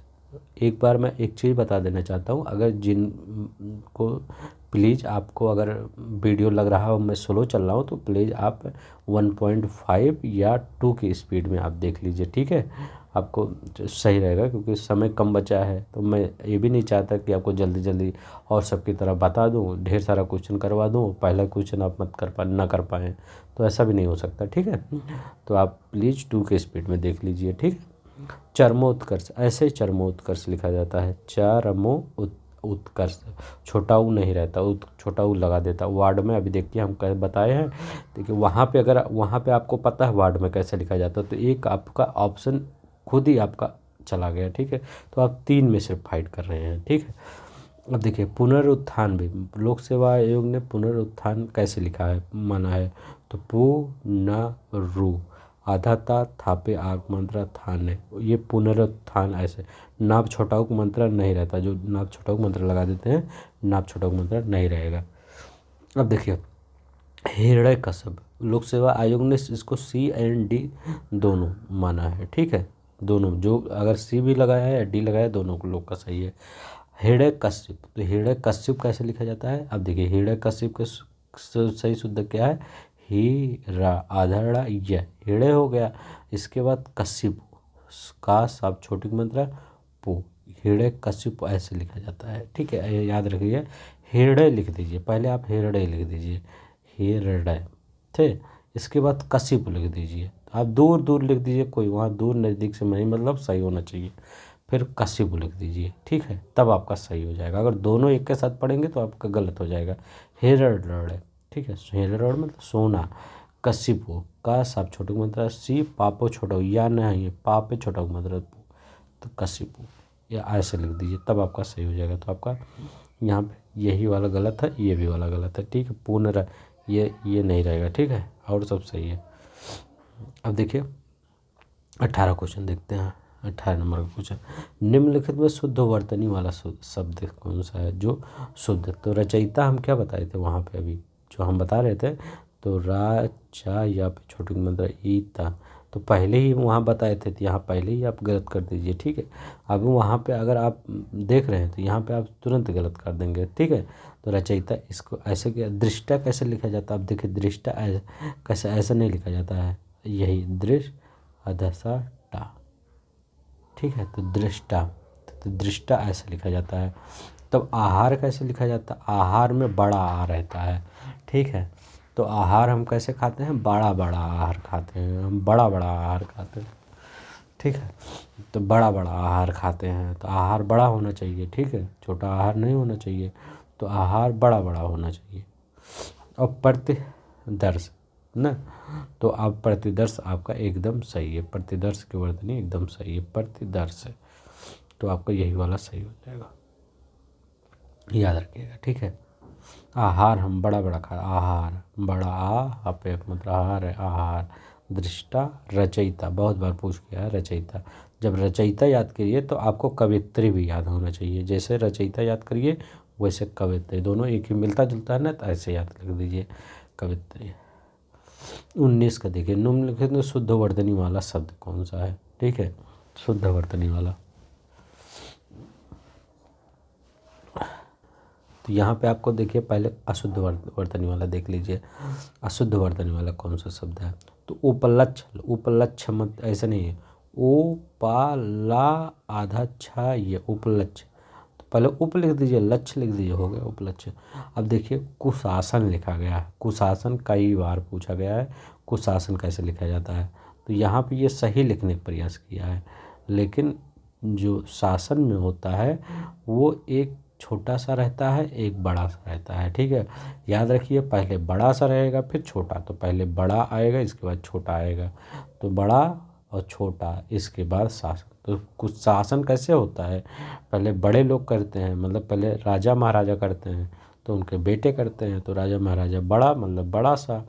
[SPEAKER 1] एक बार मैं एक चीज़ बता देना चाहता हूँ, अगर जिनको प्लीज़ आपको अगर वीडियो लग रहा हो मैं स्लो चल रहा हूँ तो प्लीज़ आप 1.5 या 2 की स्पीड में आप देख लीजिए, ठीक है, आपको सही रहेगा, क्योंकि समय कम बचा है। तो मैं ये भी नहीं चाहता कि आपको जल्दी जल्दी और सबकी तरह बता दूँ, ढेर सारा क्वेश्चन करवा दूँ, पहला क्वेश्चन आप मत कर पाएँ, तो ऐसा भी नहीं हो सकता, ठीक है। तो आप प्लीज़ 2 की स्पीड में देख लीजिए, ठीक है। चरमोत्कर्ष, ऐसे चरमोत्कर्ष लिखा जाता है, उत्कर्ष, छोटा ऊ नहीं रहता, छोटा ऊ लगा देता। वार्ड में अभी देखिए हम कह बताए हैं, देखिए वहाँ पे अगर वहाँ पे आपको पता है वार्ड में कैसे लिखा जाता है तो एक आपका ऑप्शन खुद ही आपका चला गया, ठीक है। तो आप 3 में से फाइट कर रहे हैं, ठीक है। अब देखिए पुनरुत्थान भी, लोक सेवा आयोग ने पुनरुत्थान कैसे लिखा है, माना है, तो पुनरु, आधा ता थापे आग मंत्रा थान है, ये पुनरुत्थान ऐसे, नाप छोटाउक मंत्रा नहीं रहता, जो नाप छोटाउक मंत्र लगा देते हैं नाप छोटाउक मंत्रा नहीं रहेगा। अब देखिए हिरण्य कश्यप, लोक सेवा आयोग ने इसको सी एंड डी दोनों माना है, ठीक है, दोनों, जो अगर सी भी लगाया है या डी लगाया है दोनों को लोग का सही है। हिरण्य कश्यप, तो हिरण्य कश्यप कैसे लिखा जाता है, अब देखिए हिरण्य कश्यप का सही शुद्ध क्या है, हीरा, आधाड़ा य, हिरण्य हो गया, इसके बाद कश्यप का साप छोटी मात्रा पो, हिरण्य कश्यप ऐसे लिखा जाता है, ठीक है, याद रखिए। हिरण्य लिख दीजिए, पहले आप हिरण्य लिख दीजिए, हिरण्य, ठीक, इसके बाद कश्यप लिख दीजिए, आप दूर दूर लिख दीजिए, कोई वहाँ दूर नज़दीक से नहीं, मतलब सही होना चाहिए, फिर कश्यप लिख दीजिए, ठीक है, तब आपका सही हो जाएगा। अगर दोनों एक के साथ पढ़ेंगे तो आपका गलत हो जाएगा। हिरण्य, ठीक है, हिरण्य मतलब सोना, कश्यपो का साप छोटू मात्रा सी, पापो छोटा या नहीं, पापे छोटा मात्रा तो कश्यपो, या ऐसे लिख दीजिए, तब आपका सही हो जाएगा। तो आपका यहाँ पे यही वाला गलत है, ये भी वाला गलत है, ठीक है, पुनः ये नहीं रहेगा, ठीक है, और सब सही है। अब देखिए 18 क्वेश्चन देखते हैं, 18 नंबर का क्वेश्चन, निम्नलिखित में शुद्ध वर्तनी वाला शब्द कौन सा है, जो शुद्ध, तो रचयिता हम क्या बताए थे वहाँ पे, अभी जो हम बता रहे थे, तो रा चा या पे छोटी मतलब ईता, तो पहले ही वहाँ बताए थे, तो यहाँ पहले ही आप गलत कर दीजिए, ठीक है। अब वहाँ पे अगर आप देख रहे हैं तो यहाँ पे आप तुरंत गलत कर देंगे, ठीक है। तो रचयिता इसको ऐसे क्या, दृष्टा कैसे लिखा जाता है, आप देखिए दृष्टा कैसे, ऐसा नहीं लिखा जाता है, यही दृष्ट अधसा टा, ठीक है, तो दृष्टा, तो दृष्टा ऐसे लिखा जाता है। तब आहार कैसे लिखा जाता है, आहार में बड़ा आ रहता है, ठीक है, तो आहार हम कैसे खाते हैं, बड़ा बड़ा आहार खाते हैं, हम बड़ा बड़ा आहार खाते हैं, ठीक है, तो बड़ा बड़ा आहार खाते हैं, तो आहार बड़ा होना चाहिए, ठीक है, छोटा आहार नहीं होना चाहिए, तो आहार बड़ा बड़ा होना चाहिए। और प्रतिदर्श ना, तो आप प्रतिदर्श आपका एकदम सही है, प्रतिदर्श की वर्तनी एकदम सही है, प्रतिदर्श, तो आपका यही वाला सही हो जाएगा, याद रखिएगा, ठीक है। आहार हम बड़ा बड़ा खा, आहार बड़ा आ पे मतलब आहार है, आहार, दृष्टा, रचयिता, बहुत बार पूछ गया है रचयिता, जब रचयिता याद करिए तो आपको कवित्री भी याद होना चाहिए, जैसे रचयिता याद करिए वैसे कवित्री, दोनों एक ही मिलता जुलता है ना, तो ऐसे याद कर दीजिए कवित्री। 19 का देखिए, निम्नलिखित में शुद्ध वर्तनी वाला शब्द कौन सा है, ठीक है, शुद्ध वर्तनी वाला, तो यहाँ पे आपको देखिए पहले अशुद्ध वर्तनी वाला देख लीजिए। अशुद्ध वर्तनी वाला कौन सा शब्द है? तो उपलक्ष, उपलक्ष मत ऐसे नहीं है, ओ पा ला आधा छा ये उपलक्ष। तो पहले उप लिख दीजिए, लक्ष्य लिख दीजिए, हो गया उपलक्ष्य। अब देखिए कुशासन लिखा गया है। कुशासन कई बार पूछा गया है, कुशासन कैसे लिखा जाता है? तो यहाँ पे ये सही लिखने का प्रयास किया है, लेकिन जो शासन में होता है वो एक छोटा सा रहता है, एक बड़ा सा रहता है। ठीक है, याद रखिए, पहले बड़ा सा रहेगा फिर छोटा। तो पहले बड़ा आएगा, इसके बाद छोटा आएगा। तो बड़ा और छोटा, इसके बाद शासन। तो कुछ शासन कैसे होता है? पहले बड़े लोग करते हैं, मतलब पहले राजा महाराजा करते हैं, तो उनके बेटे करते हैं। तो राजा महाराजा बड़ा मतलब बड़ा सा,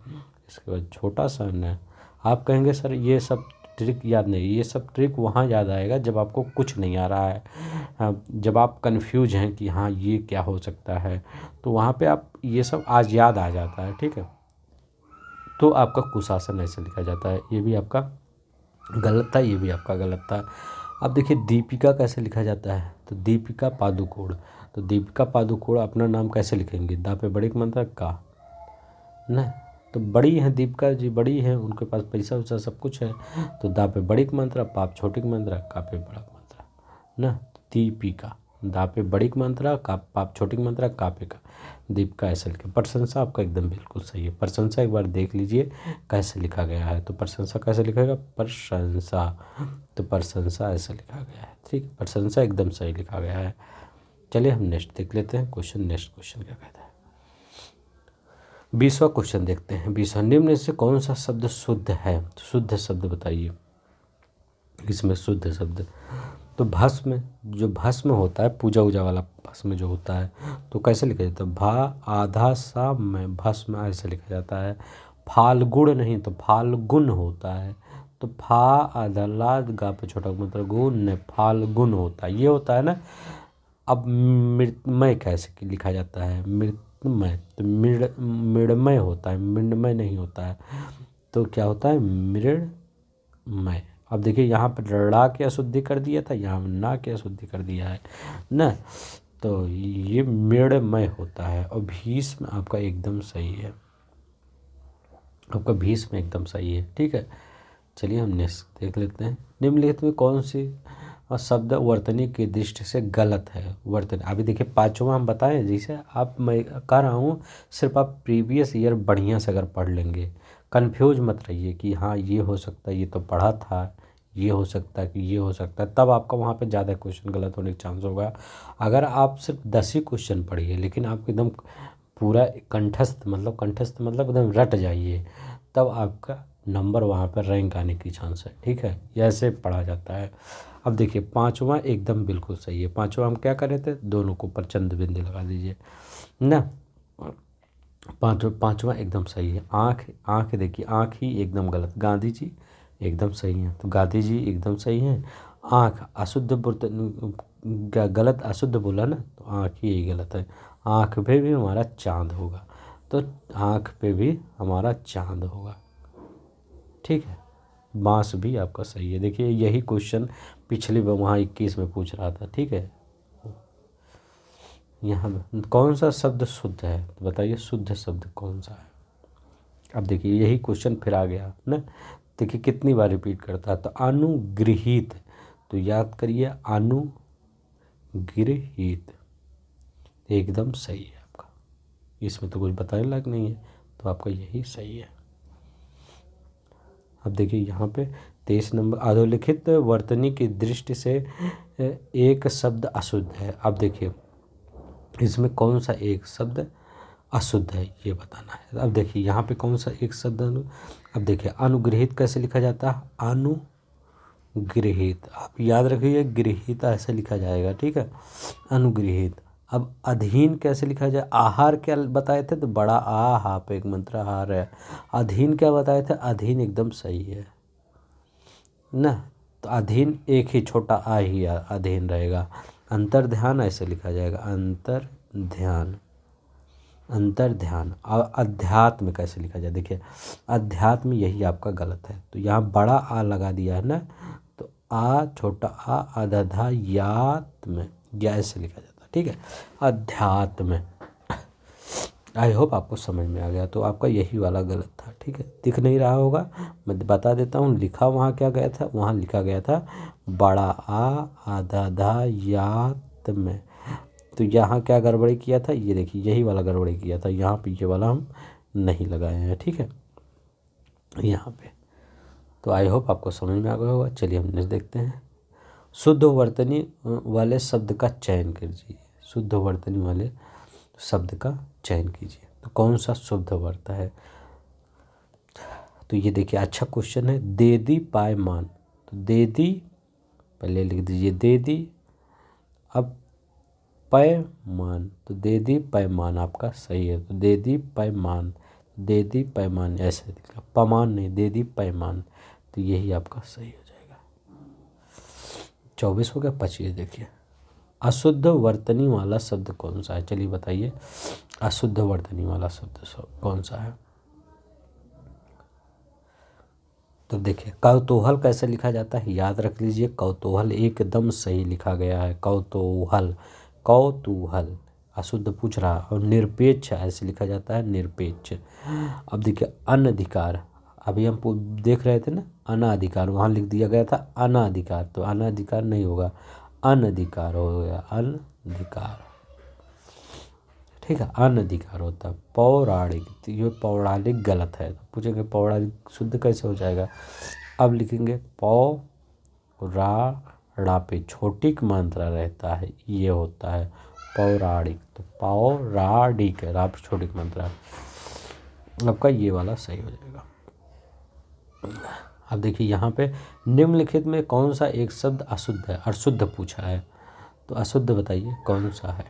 [SPEAKER 1] इसके बाद छोटा सा न। आप कहेंगे सर ये सब ट्रिक याद नहीं। ये सब ट्रिक वहाँ याद आएगा जब आपको कुछ नहीं आ रहा है, जब आप कंफ्यूज हैं कि हाँ ये क्या हो सकता है, तो वहाँ पे आप ये सब आज याद आ जाता है। ठीक है, तो आपका कुशासन ऐसे लिखा जाता है। ये भी आपका गलत था, ये भी आपका गलत था। अब देखिए दीपिका कैसे लिखा जाता है? तो दीपिका पादुकोण। तो दीपिका पादुकोण अपना नाम कैसे लिखेंगे? दा पे बड़े मंत्र का ना, तो बड़ी हैं दीपिका जी, बड़ी हैं, उनके पास पैसा वैसा सब कुछ है। तो दा पे बड़ी मात्रा, पाप छोटी मात्रा, का पे बड़ा मात्रा ना। दीपिका, दा पे बड़ी मात्रा, का पाप छोटी मात्रा, का पे का दीपिका ऐसे लिखे। प्रशंसा आपका एकदम बिल्कुल सही है। प्रशंसा एक बार देख लीजिए कैसे लिखा गया है। तो प्रशंसा कैसे लिखेगा? प्रशंसा। तो प्रशंसा ऐसे लिखा गया है। ठीक, प्रशंसा एकदम सही लिखा गया है। चलिए हम नेक्स्ट देख लेते हैं क्वेश्चन। नेक्स्ट क्वेश्चन क्या कहता है? 20वां क्वेश्चन देखते हैं। 20वां, निम्न से कौन सा शब्द शुद्ध है? शुद्ध शब्द बताइए। इसमें शुद्ध शब्द तो भस्म, जो भस्म होता है पूजा वूजा वाला भस्म जो होता है, तो कैसे लिखा जाता है? भा आधा सा में भस्म ऐसे लिखा जाता है। फाल्गुण नहीं तो फाल्गुन होता है। तो फा आधा लाद गा पे छोटा मतलब गुण ने फाल्गुन होता है, ये होता है ना। अब मृतमय कैसे लिखा जाता है? मृतमय, तो मृण्मय होता है, मृण्मय नहीं होता है। तो क्या होता है? मृण्मय। अब देखिए यहाँ पर ड़ा की अशुद्धि कर दिया था, यहाँ ना की अशुद्धि कर दिया है ना। तो ये मृण्मय होता है। और भीष्म आपका एकदम सही है, आपका भीष्म एकदम सही है। ठीक है, चलिए हम नेक्स्ट देख लेते हैं। निम्नलिखित में कौन सी शब्द वर्तनी की दृष्टि से गलत है? वर्तनी अभी देखिए पाँचवा हम बताएं, जैसे आप मैं कह रहा हूँ, सिर्फ आप प्रीवियस ईयर बढ़िया से अगर पढ़ लेंगे, कंफ्यूज मत रहिए कि हाँ ये हो सकता है, ये तो पढ़ा था, ये हो सकता है कि ये हो सकता है, तब आपका वहाँ पे ज़्यादा क्वेश्चन गलत होने का चांस होगा। अगर आप सिर्फ 10 ही क्वेश्चन पढ़िए, लेकिन आप एकदम पूरा कंठस्थ मतलब एकदम रट जाइए, तब आपका नंबर वहाँ पर रैंक आने की चांस है। ठीक है, ये ऐसे पढ़ा जाता है। अब देखिए पाँचवा एकदम बिल्कुल सही है। पाँचवा हम क्या कर रहे थे? दोनों को ऊपर चंद बिंदी लगा दीजिए ना। पाँचवा एकदम सही है। आँख, आँख देखिए, आँख ही एकदम गलत। गांधी जी एकदम सही हैं, तो गांधी जी एकदम सही हैं। आँख अशुद्ध गलत अशुद्ध बोला ना, तो आँख ही यही गलत है। आँख पे भी हमारा चांद होगा, तो आँख पे भी हमारा चांद होगा। ठीक है, बांस भी आपका सही है। देखिए यही क्वेश्चन पिछले वहाँ 21 में पूछ रहा था। ठीक है, यहाँ कौन सा शब्द शुद्ध है? तो बताइए शुद्ध शब्द कौन सा है? अब देखिए यही क्वेश्चन फिर आ गया ना। देखिए कितनी बार रिपीट करता है। तो अनुगृहीत, तो याद करिए अनुगृहीत एकदम सही है आपका, इसमें तो कुछ बताने लायक नहीं है, तो आपका यही सही है। अब देखिए यहाँ पे 23 नंबर, अधोलिखित वर्तनी की दृष्टि से एक शब्द अशुद्ध है। अब देखिए इसमें कौन सा एक शब्द अशुद्ध है ये बताना है। अब देखिए यहाँ पे कौन सा एक शब्द अब देखिए अनुगृहीत कैसे लिखा जाता है? अनुगृहीत, आप याद रखिए गृहीत ऐसे लिखा जाएगा। ठीक है, अनुगृहीत। अब अधीन कैसे लिखा जाए? आहार क्या बताए थे? तो बड़ा आ हा पे एक मंत्र आहार है। अधीन क्या बताए थे? अधीन एकदम सही है ना। तो अधीन एक ही छोटा आ ही अधीन रहेगा। अंतर ध्यान ऐसे लिखा जाएगा, अंतर ध्यान, अंतर ध्यान। और अध्यात्म कैसे लिखा जाए? देखिए अध्यात्म यही आपका गलत है, तो यहाँ बड़ा आ लगा दिया है ना, तो आ छोटा आ आधा धा यात्म, या ऐसे लिखा जाता है। ठीक है, अध्यात्म आई होप आपको समझ में आ गया। तो आपका यही वाला गलत था, ठीक है। दिख नहीं रहा होगा, मैं बता देता हूँ। लिखा वहाँ क्या गया था, वहाँ लिखा गया था बड़ा आ आधा धा यात में। तो यहाँ क्या गड़बड़ी किया था, ये देखिए यही वाला गड़बड़ी किया था। यहाँ पे ये वाला हम नहीं लगाए हैं, ठीक है, यहाँ पे। तो आई होप आपको समझ में आ गया होगा। चलिए हम नेक्स्ट देखते हैं। शुद्ध वर्तनी वाले शब्द का चयन कीजिए। शुद्ध वर्तनी वाले शब्द का चयन कीजिए। तो कौन सा शुद्ध वर्त है, तो ये देखिए अच्छा क्वेश्चन है। दे दी पायमान, तो दे दी पहले लिख दीजिए दे दी, अब पैमान, तो दे दी पैमान आपका सही है। तो दे दी पैमान, दे दी पैमान ऐसे लिखा, पमान नहीं, दे दी पैमान। तो यही आपका सही हो जाएगा। 24 हो गया। 25 देखिए, अशुद्ध वर्तनी वाला शब्द कौन सा है, चलिए बताइए। अशुद्ध वर्तनी वाला शब्द कौन सा है, तो देखिए कौतूहल कैसे लिखा जाता है, याद रख लीजिए। कौतूहल एकदम सही लिखा गया है, कौतूहल, कौतूहल। अशुद्ध पूछ रहा, और निरपेक्ष ऐसे लिखा जाता है, निरपेक्ष। अब देखिए अनधिकार, अभी हम देख रहे थे ना अनाधिकार, वहाँ लिख दिया गया था अनाधिकार, तो अनाधिकार नहीं होगा, अनधिकार हो गया, अनधिकार, ठीक है, अनधिकार होता है। पौराणिक, तो ये पौराणिक गलत है। तो पूछेंगे पौराणिक शुद्ध कैसे हो जाएगा। अब लिखेंगे पौ रा पे छोटी मात्रा रहता है, ये होता है पौराणिक। तो पौराणिक रा पे छोटी मात्रा, आपका ये वाला सही हो जाएगा। अब देखिए यहाँ पे निम्नलिखित में कौन सा एक शब्द अशुद्ध है, अशुद्ध पूछा है। तो अशुद्ध बताइए कौन सा है।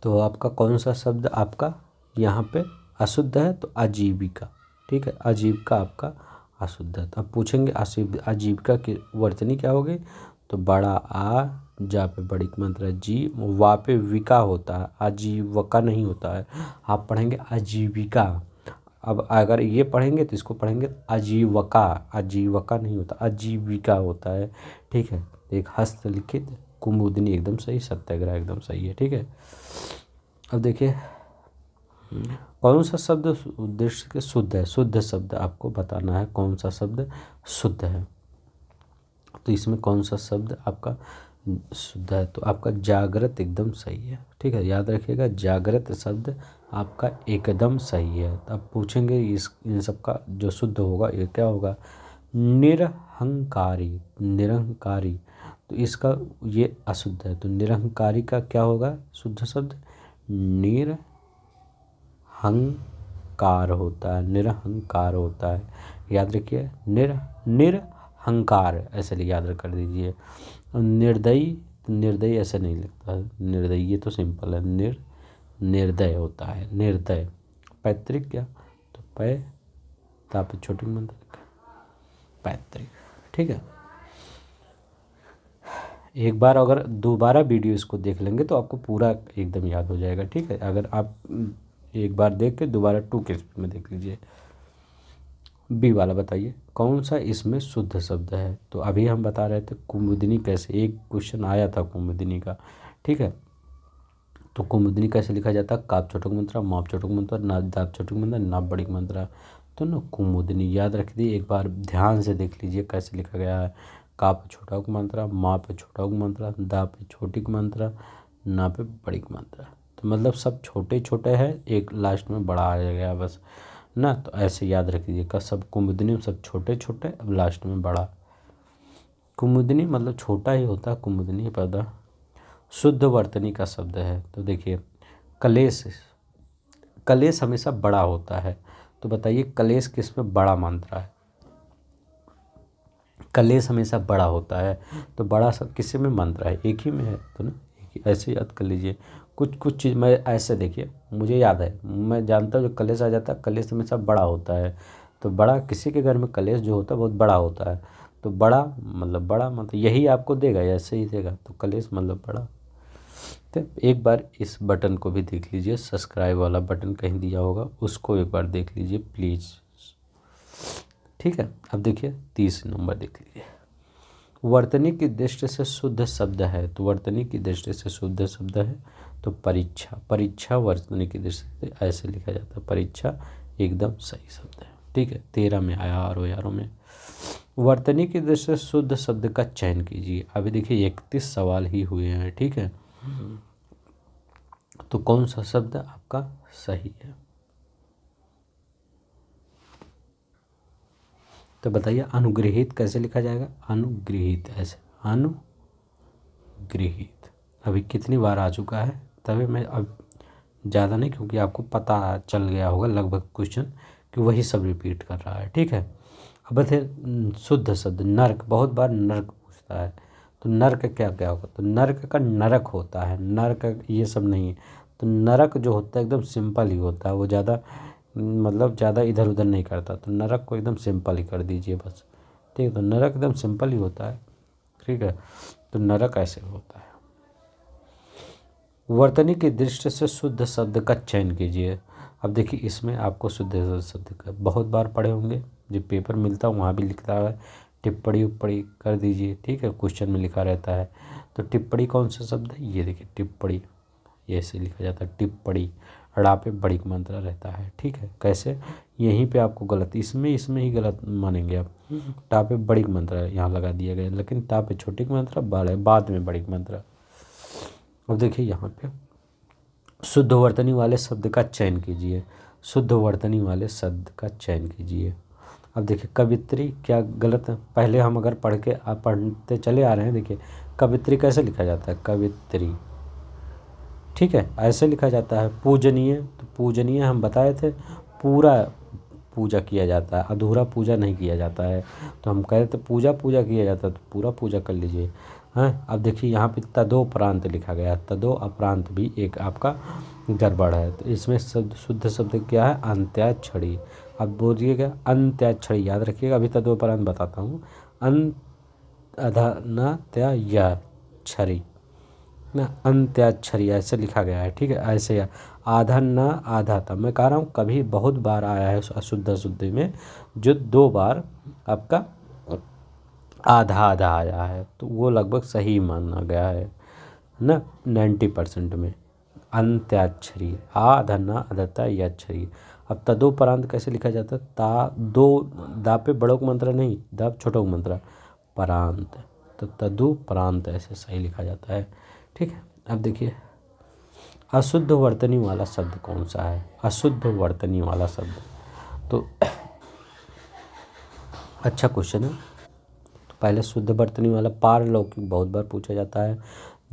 [SPEAKER 1] तो आपका कौन सा शब्द आपका यहाँ पे अशुद्ध है, तो आजीविका, ठीक है, आजीविका आपका अशुद्ध है। तो अब पूछेंगे आजीविका की वर्तनी क्या होगी, तो बड़ा आ, जा पे बड़ी मात्रा जी, वा पे विका होता है, आजीविका नहीं होता है। आप पढ़ेंगे आजीविका। अब अगर ये पढ़ेंगे तो इसको पढ़ेंगे आजीविका, आजीविका नहीं होता, आजीविका होता है, ठीक है। एक हस्तलिखित कुमुदनी एकदम सही, सत्याग्रह एकदम सही है, ठीक है। अब देखिए कौन सा शब्द उद्देश्य के शुद्ध है, शुद्ध शब्द आपको बताना है कौन सा शब्द शुद्ध है। तो इसमें कौन सा शब्द आपका शुद्ध है, तो आपका जागृत एकदम सही है, ठीक है, याद रखिएगा जागृत शब्द आपका एकदम सही है। तो अब पूछेंगे इन सब का जो शुद्ध होगा ये क्या होगा, निरहंकारी, निरहंकारी, तो इसका ये अशुद्ध है। तो निरहंकारी का क्या होगा शुद्ध शब्द, निरहंकार होता है, निरहंकार होता है, याद रखिए। निरहंकार ऐसे याद कर दीजिए। निर्दयी, निर्दयी ऐसे नहीं लिखता है, निर्दयी ये तो सिंपल है, निर्दय होता है, निर्दय। पैतृक क्या, तो पै ताप छोटी मंत्र पैतृक, ठीक है। एक बार अगर दोबारा वीडियो इसको देख लेंगे तो आपको पूरा एकदम याद हो जाएगा, ठीक है। अगर आप एक बार देख के दोबारा 2 के स्पीड में देख लीजिए। बी वाला बताइए कौन सा इसमें शुद्ध शब्द है। तो अभी हम बता रहे थे कुमुदिनी कैसे, एक क्वेश्चन आया था कुमुदिनी का, ठीक है। तो कुमुदिनी कैसे लिखा जाता है, काप छोटक मंत्रा, माप छोटक मंत्रा, नाप दाप छोटक मंत्रा, नाप बड़ी मंत्रा। तो ना कुमुदिनी याद रख दी, एक बार ध्यान से देख लीजिए कैसे लिखा गया है। का पे छोटा उक मात्रा, माँ पे छोटा उक मात्रा, दा पे छोटी मात्रा, ना पे बड़ी मात्रा। तो मतलब सब छोटे छोटे हैं, एक लास्ट में बड़ा आ गया बस ना। तो ऐसे याद रखिए का सब कुमुदनी में सब छोटे छोटे, अब लास्ट में बड़ा। कुमुदनी मतलब छोटा ही होता है, कुमुदनी पदा शुद्ध वर्तनी का शब्द है। तो देखिए कलेश, कलेश हमेशा बड़ा होता है। तो बताइए कलेश किस में बड़ा मात्रा है, कलेश हमेशा बड़ा होता है। तो बड़ा सब किसी में मंत्र है, एक ही में है, तो ना एक ही, ऐसे याद कर लीजिए। कुछ कुछ चीज़ मैं ऐसे देखिए, मुझे याद है, मैं जानता हूँ जो कलेश आ जाता है, कलेश हमेशा बड़ा होता है। तो बड़ा किसी के घर में कलेश जो होता है बहुत बड़ा होता है। तो बड़ा मतलब यही आपको देगा, ऐसे ही देगा। तो कलेश मतलब बड़ा। तो एक बार इस बटन को भी देख लीजिए, सब्सक्राइब वाला बटन कहीं दिया होगा, उसको एक बार देख लीजिए प्लीज़, ठीक है। अब देखिए 30 नंबर देख लीजिए। वर्तनी की दृष्टि से शुद्ध शब्द है, तो वर्तनी की दृष्टि से शुद्ध शब्द है तो परीक्षा। परीक्षा वर्तनी की दृष्टि से ऐसे लिखा जाता है, परीक्षा एकदम सही शब्द है। ठीक है, 13 में आया आरों में। वर्तनी की दृष्टि से शुद्ध शब्द का चयन कीजिए। अभी देखिए 31 सवाल ही हुए हैं। ठीक है, तो कौन सा शब्द आपका सही है, तो बताइए। अनुग्रहित कैसे लिखा जाएगा, अनुग्रहित ऐसे, अनुग्रहित। अभी कितनी बार आ चुका है, तभी मैं अब ज़्यादा नहीं, क्योंकि आपको पता चल गया होगा लगभग क्वेश्चन कि वही सब रिपीट कर रहा है। ठीक है, अब फिर शुद्ध शब्द नर्क, बहुत बार नर्क पूछता है, तो नर्क क्या क्या होगा, तो नर्क का नरक होता है, नर्क ये सब नहीं है। तो नरक जो होता है एकदम सिंपल ही होता है, वो ज़्यादा मतलब ज़्यादा इधर उधर नहीं करता, तो नरक को एकदम सिंपल ही कर दीजिए बस। ठीक है, तो नरक एकदम सिंपल ही होता है। ठीक है, तो नरक ऐसे होता है। वर्तनी की दृष्टि से शुद्ध शब्द का चयन कीजिए। अब देखिए इसमें आपको शुद्ध शब्द का बहुत बार पढ़े होंगे, जब पेपर मिलता है वहाँ भी लिखता है, टिप्पणी उप्पणी कर दीजिए। ठीक है, क्वेश्चन में लिखा रहता है। तो टिप्पणी कौन सा शब्द है, ये देखिए टिप्पणी, ये ऐसे लिखा जाता है टिप्पणी, ड़ा पे बड़ी मात्रा रहता है। ठीक है, कैसे, यहीं पे आपको गलत, इसमें ही गलत मानेंगे आप। टा पे बड़ी मात्रा यहाँ लगा दिया गया, लेकिन टा पे छोटी मात्रा बाद में बड़ी मात्रा। अब देखिए यहाँ पे शुद्ध वर्तनी वाले शब्द का चयन कीजिए, शुद्ध वर्तनी वाले शब्द का चयन कीजिए। अब देखिए कवित्री क्या गलत है, पहले हम अगर पढ़ के आप पढ़ते चले आ रहे हैं। देखिए कवित्री कैसे लिखा जाता है, कवित्री। ठीक है, ऐसे लिखा जाता है। पूजनीय, तो पूजनीय हम बताए थे पूरा पूजा किया जाता है, अधूरा पूजा नहीं किया जाता है। तो हम कह रहे थे पूजा किया जाता है, तो पूरा पूजा कर लीजिए। हाँ, अब देखिए यहाँ पे तदोपरांत लिखा गया है, तदो अपरांत भी एक आपका गड़बड़ है। तो इसमें शुद्ध शब्द क्या है, अंत्याक्षरी। अब बोलिएगा अंत्याक्षरी, याद रखिएगा, अभी तदोपरांत बताता हूँ। अधनात्याक्षरी ना, अंत्याक्षरी ऐसे लिखा गया है। ठीक है, ऐसे आधा न आधा था, मैं कह रहा हूँ कभी बहुत बार आया है अशुद्ध शुद्धि में, जो 2 बार आपका आधा आधा आया है, तो वो लगभग सही माना गया है ना 90% में। अंत्याक्षरी, आधा न अधता याक्षरी। अब तदोपरांत कैसे लिखा जाता है, ता दो, दा पे बड़ों का मंत्र नहीं, दा छोटों का मंत्र, परांत, तो तदुपरांत ऐसे सही लिखा जाता है। ठीक है, अब देखिए अशुद्ध वर्तनी वाला शब्द कौन सा है, अशुद्ध वर्तनी वाला शब्द, तो अच्छा क्वेश्चन है। तो पहले शुद्ध वर्तनी वाला पारलौकिक बहुत बार पूछा जाता है।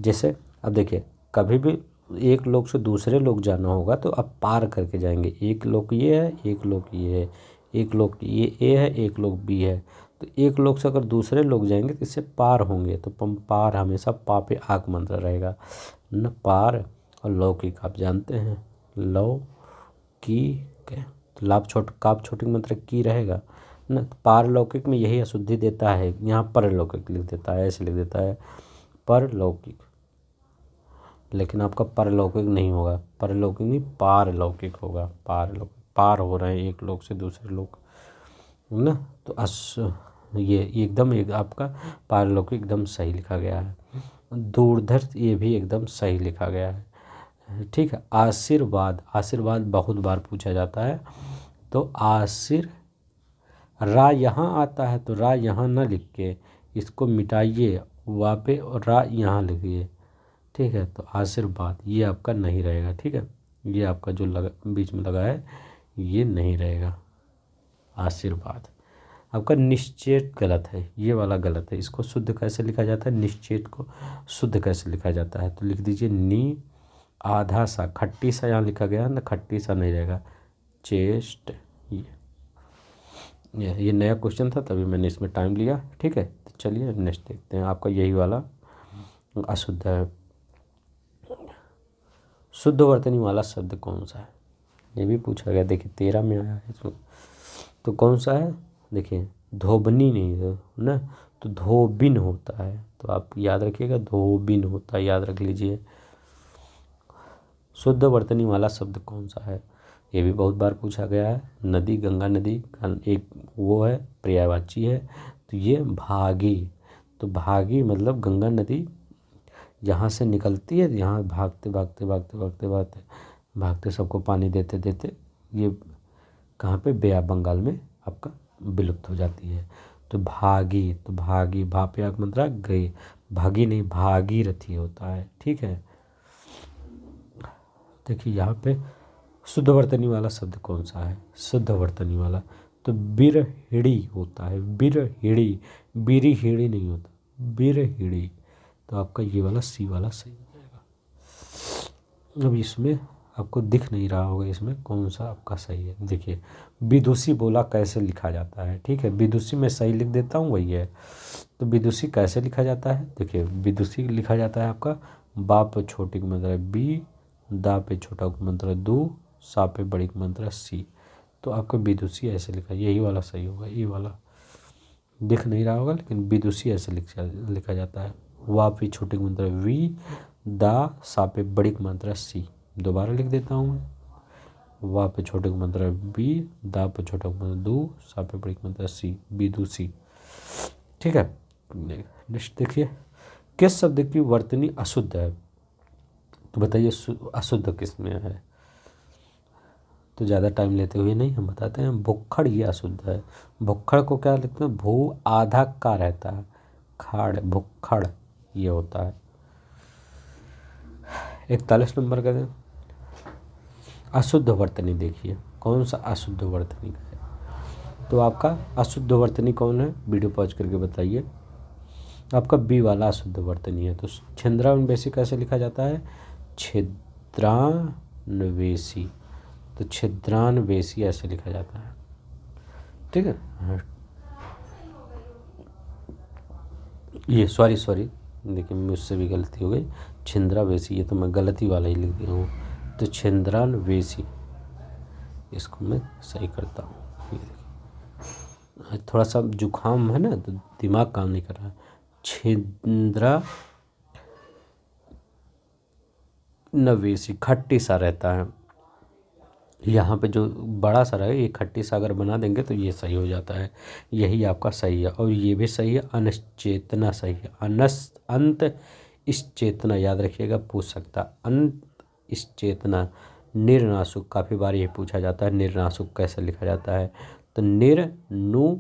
[SPEAKER 1] जैसे अब देखिए कभी भी एक लोक से दूसरे लोक जाना होगा तो आप पार करके जाएंगे, एक लोक ये है, एक लोक ये है, एक लोक ये ए है, एक लोक बी है, तो एक लोक से अगर दूसरे लोग जाएंगे तो इससे पार होंगे, तो पार हमेशा पा पे आक मंत्र रहेगा न, पार और लौकिक आप जानते हैं, लौकिक, तो लाभ काप छोटी मंत्र की रहेगा न, पारलौकिक में यही अशुद्धि देता है, यहाँ परलौकिक लिख देता है, ऐसे लिख देता है परलौकिक, लेकिन आपका परलौकिक नहीं होगा, परलौकिक नहीं पारलौकिक होगा, पारलौकिक, पार हो रहे हैं एक लोक से दूसरे लोक ना, तो ये एकदम एक आपका पारलौकिक एकदम सही लिखा गया है। दूरदर्श ये भी एकदम सही लिखा गया है। ठीक है, आशीर्वाद, आशीर्वाद बहुत बार पूछा जाता है, तो रा यहाँ आता है, तो रा यहाँ ना लिख के इसको मिटाइए, वहाँ पे और रा यहाँ लिखिए। ठीक है, तो आशीर्वाद ये आपका नहीं रहेगा। ठीक है, ये आपका जो बीच में लगा है ये नहीं रहेगा, आशीर्वाद। आपका निश्चेत गलत है, ये वाला गलत है, इसको शुद्ध कैसे लिखा जाता है, निश्चेत को शुद्ध कैसे लिखा जाता है, तो लिख दीजिए नी आधा सा, खट्टी सा यहाँ लिखा गया है ना, खट्टी सा नहीं रहेगा, चेस्ट। ये नया क्वेश्चन था तभी मैंने इसमें टाइम लिया। ठीक है, तो चलिए नेक्स्ट देखते हैं, आपका यही वाला अशुद्ध है। शुद्ध वर्तनी वाला शब्द कौन सा है, ये भी पूछा गया। देखिए 13 में आया है इसमें, तो कौन सा है, देखिए धोबनी नहीं है ना, तो धोबिन होता है, तो आप याद रखिएगा धोबिन होता है, याद रख लीजिए। शुद्ध वर्तनी वाला शब्द कौन सा है, ये भी बहुत बार पूछा गया है। नदी, गंगा नदी का एक वो है पर्यायवाची है, तो ये भागी, तो भागी मतलब गंगा नदी यहाँ से निकलती है, यहाँ भागते भागते भागते भागते भागते भागते सबको पानी देते देते ये कहाँ पे बे ऑफ बंगाल में आपका विलुप्त हो जाती है। तो भागी, तो भागी भा पे आग मंत्रा गई, भागी नहीं भागीरथी होता है, ठीक है। देखिए यहाँ पे शुद्ध वर्तनी वाला शब्द कौन सा है, शुद्ध वर्तनी वाला, तो बिरहिड़ी होता है, बिरहिड़ी, बिरहिड़ी नहीं होता, बिरहिड़ी। तो आपका ये वाला सी वाला सही हो जाएगा। अब इसमें आपको दिख नहीं रहा होगा इसमें कौन सा आपका सही है। देखिए विदुषी बोला कैसे लिखा जाता है, ठीक है, विदुषी में सही लिख देता हूँ वही है। तो विदुषी कैसे लिखा जाता है, देखिए विदुषी लिखा जाता है आपका बा पे छोटी की मात्रा बी, दा पे छोटा की मात्रा दू, सा पे बड़ी की मात्रा सी। तो आपका विदुषी ऐसे लिखा, यही वाला सही होगा, ये वाला दिख नहीं रहा होगा लेकिन विदुषी ऐसे लिखा जाता है। वा पे छोटी की मात्रा वी, दा सा पे बड़ी की मात्रा सी। दोबारा लिख देता हूँ मैं, वा पे छोटे की मात्रा बी, दा पे छोटा की मात्रा दू, सा पे बड़ी की मात्रा सी, विदुषी, ठीक है। नेक्स्ट देखिए, किस शब्द की वर्तनी अशुद्ध है, तो बताइए अशुद्ध किस में है। तो ज़्यादा टाइम लेते हुए नहीं हम बताते हैं, भुक्खड़ ये अशुद्ध है। भुक्खड़ को क्या लिखते हैं, भू आधा का रहता है, खाड़ भुक्खड़ ये होता है। 41 नंबर का दें, अशुद्ध वर्तनी देखिए कौन सा अशुद्ध वर्तनी का है। तो आपका अशुद्ध वर्तनी कौन है, वीडियो पॉज करके बताइए। आपका बी वाला अशुद्ध वर्तनी है। तो छिंद्रान्वेषी कैसे लिखा जाता है, छिद्रान्वेषी, तो छिद्रान्वेषी ऐसे लिखा जाता है, ठीक है। ये सॉरी देखिए मुझसे भी गलती हो गई, छिंद्रावेशी ये तो मैं गलती वाला ही लिख दिया हूँ। तो छिंद्रान्वेषी इसको मैं सही करता हूँ। ये देखिए थोड़ा सा जुकाम है ना तो दिमाग काम नहीं कर रहा है। छिंद्रान्वेषी खट्टी सा रहता है, यहाँ पे जो बड़ा सा रहे ये खट्टी सा अगर बना देंगे तो ये सही हो जाता है, यही आपका सही है। और ये भी सही है, अनिश्चेतना सही है, अंत इस चेतना याद रखिएगा, पूछ सकता अंत इस चेतना। निर्नाशुक काफ़ी बार ये पूछा जाता है, निर्नाशुक कैसे लिखा जाता है। तो नु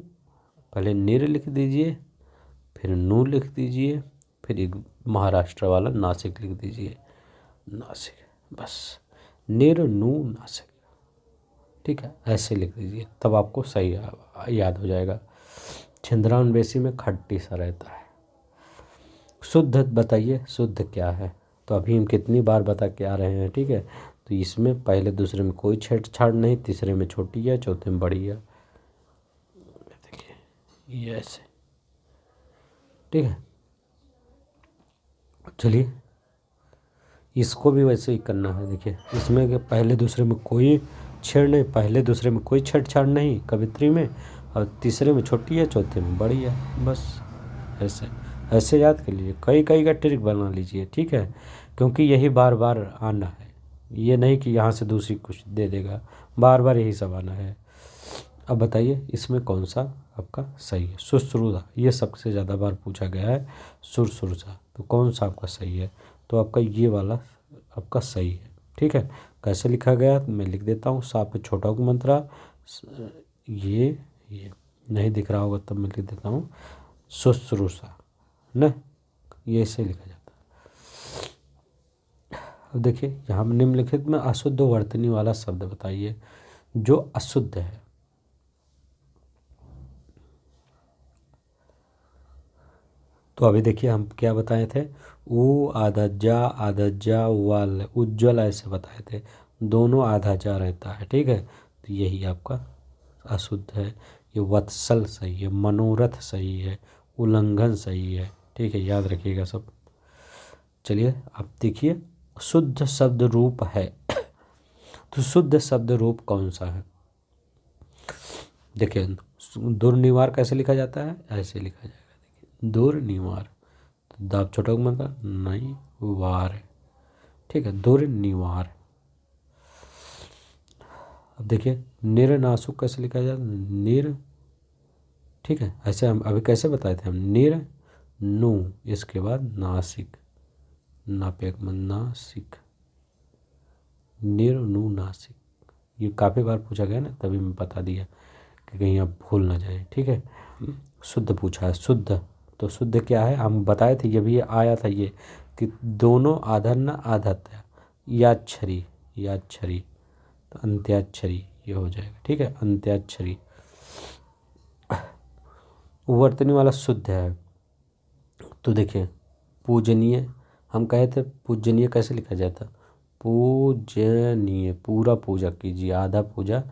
[SPEAKER 1] पहले निर लिख दीजिए, फिर नू लिख दीजिए, फिर एक महाराष्ट्र वाला नासिक लिख दीजिए, नासिक, बस नू नासिक, ठीक है, ऐसे लिख दीजिए तब आपको सही याद हो जाएगा। छिंद्रान्वेषी में खट्टी सा रहता है। शुद्ध बताइए शुद्ध क्या है, तो अभी हम कितनी बार बता के आ रहे हैं, ठीक है। तो इसमें पहले दूसरे में कोई छेड़छाड़ नहीं, तीसरे में छोटी है, चौथे में बड़ी है, देखिए ये ऐसे, ठीक है। चलिए इसको भी वैसे ही करना है। देखिए इसमें कि पहले दूसरे में कोई छेड़ नहीं, पहले दूसरे में कोई छेड़छाड़ नहीं कवित्री में, और तीसरे में छोटी है, चौथे में बड़ी है, बस ऐसे ऐसे याद कर लीजिए, कई कई का ट्रिक बना लीजिए, ठीक है। क्योंकि यही बार बार आना है, ये नहीं कि यहाँ से दूसरी कुछ दे देगा, बार बार यही सब आना है। अब बताइए इसमें कौन सा आपका सही है। शुश्रूषा ये सबसे ज़्यादा बार पूछा गया है, शुश्रूषा, तो कौन सा आपका सही है। तो आपका ये वाला आपका सही है, ठीक है। कैसे लिखा गया मैं लिख देता हूँ, सा पे छोटा को मंत्रा, ये नहीं दिख रहा होगा तब मैं लिख देता हूँ शुश्रूषा न, ये ऐसे लिखा जाता है। अब देखिए यहाँ निम्नलिखित में अशुद्ध वर्तनी वाला शब्द बताइए जो अशुद्ध है। तो अभी देखिए हम क्या बताए थे, ऊ आधा जा वाल उज्ज्वल ऐसे बताए थे, दोनों आधा जा रहता है, ठीक है। तो यही आपका अशुद्ध है। ये वत्सल सही है, मनोरथ सही है, उल्लंघन सही है, ठीक है, याद रखिएगा सब। चलिए आप देखिए शुद्ध शब्द रूप है। तो शुद्ध शब्द रूप कौन सा है, देखिए दुर्निवार कैसे लिखा जाता है, ऐसे लिखा जाएगा, देखिए दुर्निवार, तो दाब छोटा मतलब नहीं वार है, ठीक है, दुर्निवार। अब देखिए निरनाशुक कैसे लिखा जाता है, निर, ठीक है, ऐसे हम अभी कैसे बताए थे हम, निर नु, इसके बाद नासिक, नासिक, नासिक। ये काफ़ी बार पूछा गया ना, तभी मैं बता दिया कि कहीं आप भूल ना जाए। ठीक है, शुद्ध पूछा है, शुद्ध। तो शुद्ध क्या है, हम बताए थे, ये भी आया था ये कि दोनों आधर न आधत है, याक्षरी, याक्षरी, तो अंत्याक्षरी ये हो जाएगा। ठीक है, अंत्याक्षरी। वर्तनी वाला शुद्ध है, तो देखिए पूजनीय, हम कहे थे पूजनीय कैसे लिखा जाता, पूजनीय, पूरा पूजा कीजिए, आधा पूजा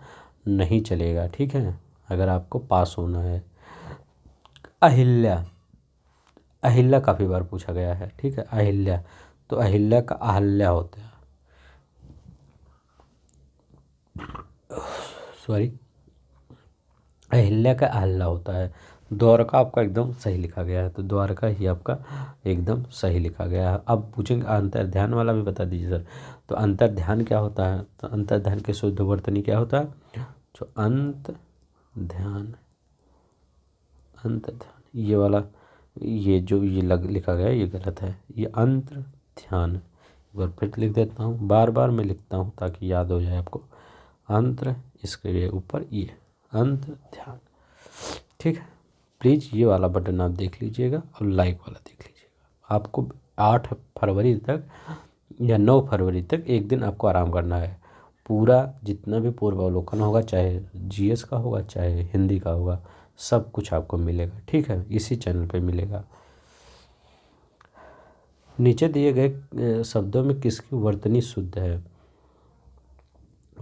[SPEAKER 1] नहीं चलेगा। ठीक है, अगर आपको पास होना है। अहिल्या, अहिल्या काफ़ी बार पूछा गया है। ठीक है, अहिल्या, तो अहिल्या का अहल्या होता है, सॉरी, अहिल्या का अहल्या होता है। द्वारका आपका एकदम सही लिखा गया है, तो द्वारका ही आपका एकदम सही लिखा गया है। अब पूछेंगे अंतर्ध्यान वाला भी बता दीजिए सर। तो अंतर्ध्यान क्या होता है, तो अंतर्ध्यान के शुद्ध वर्तनी क्या होता है, जो अंत ध्यान, अंत ध्यान, ये वाला, ये जो ये लिखा गया है ये गलत है, ये अंत ध्यान। एक बार फिर लिख देता हूँ, बार बार मैं लिखता हूँ ताकि याद हो जाए आपको। अंतर, इसके ऊपर ये अंत ध्यान। ठीक है, प्लीज़ ये वाला बटन आप देख लीजिएगा और लाइक वाला देख लीजिएगा। आपको 8 फरवरी तक या 9 फरवरी तक एक दिन आपको आराम करना है। पूरा जितना भी पूर्वावलोकन होगा, चाहे जीएस का होगा चाहे हिंदी का होगा, सब कुछ आपको मिलेगा। ठीक है, इसी चैनल पे मिलेगा। नीचे दिए गए शब्दों में किसकी वर्तनी शुद्ध है,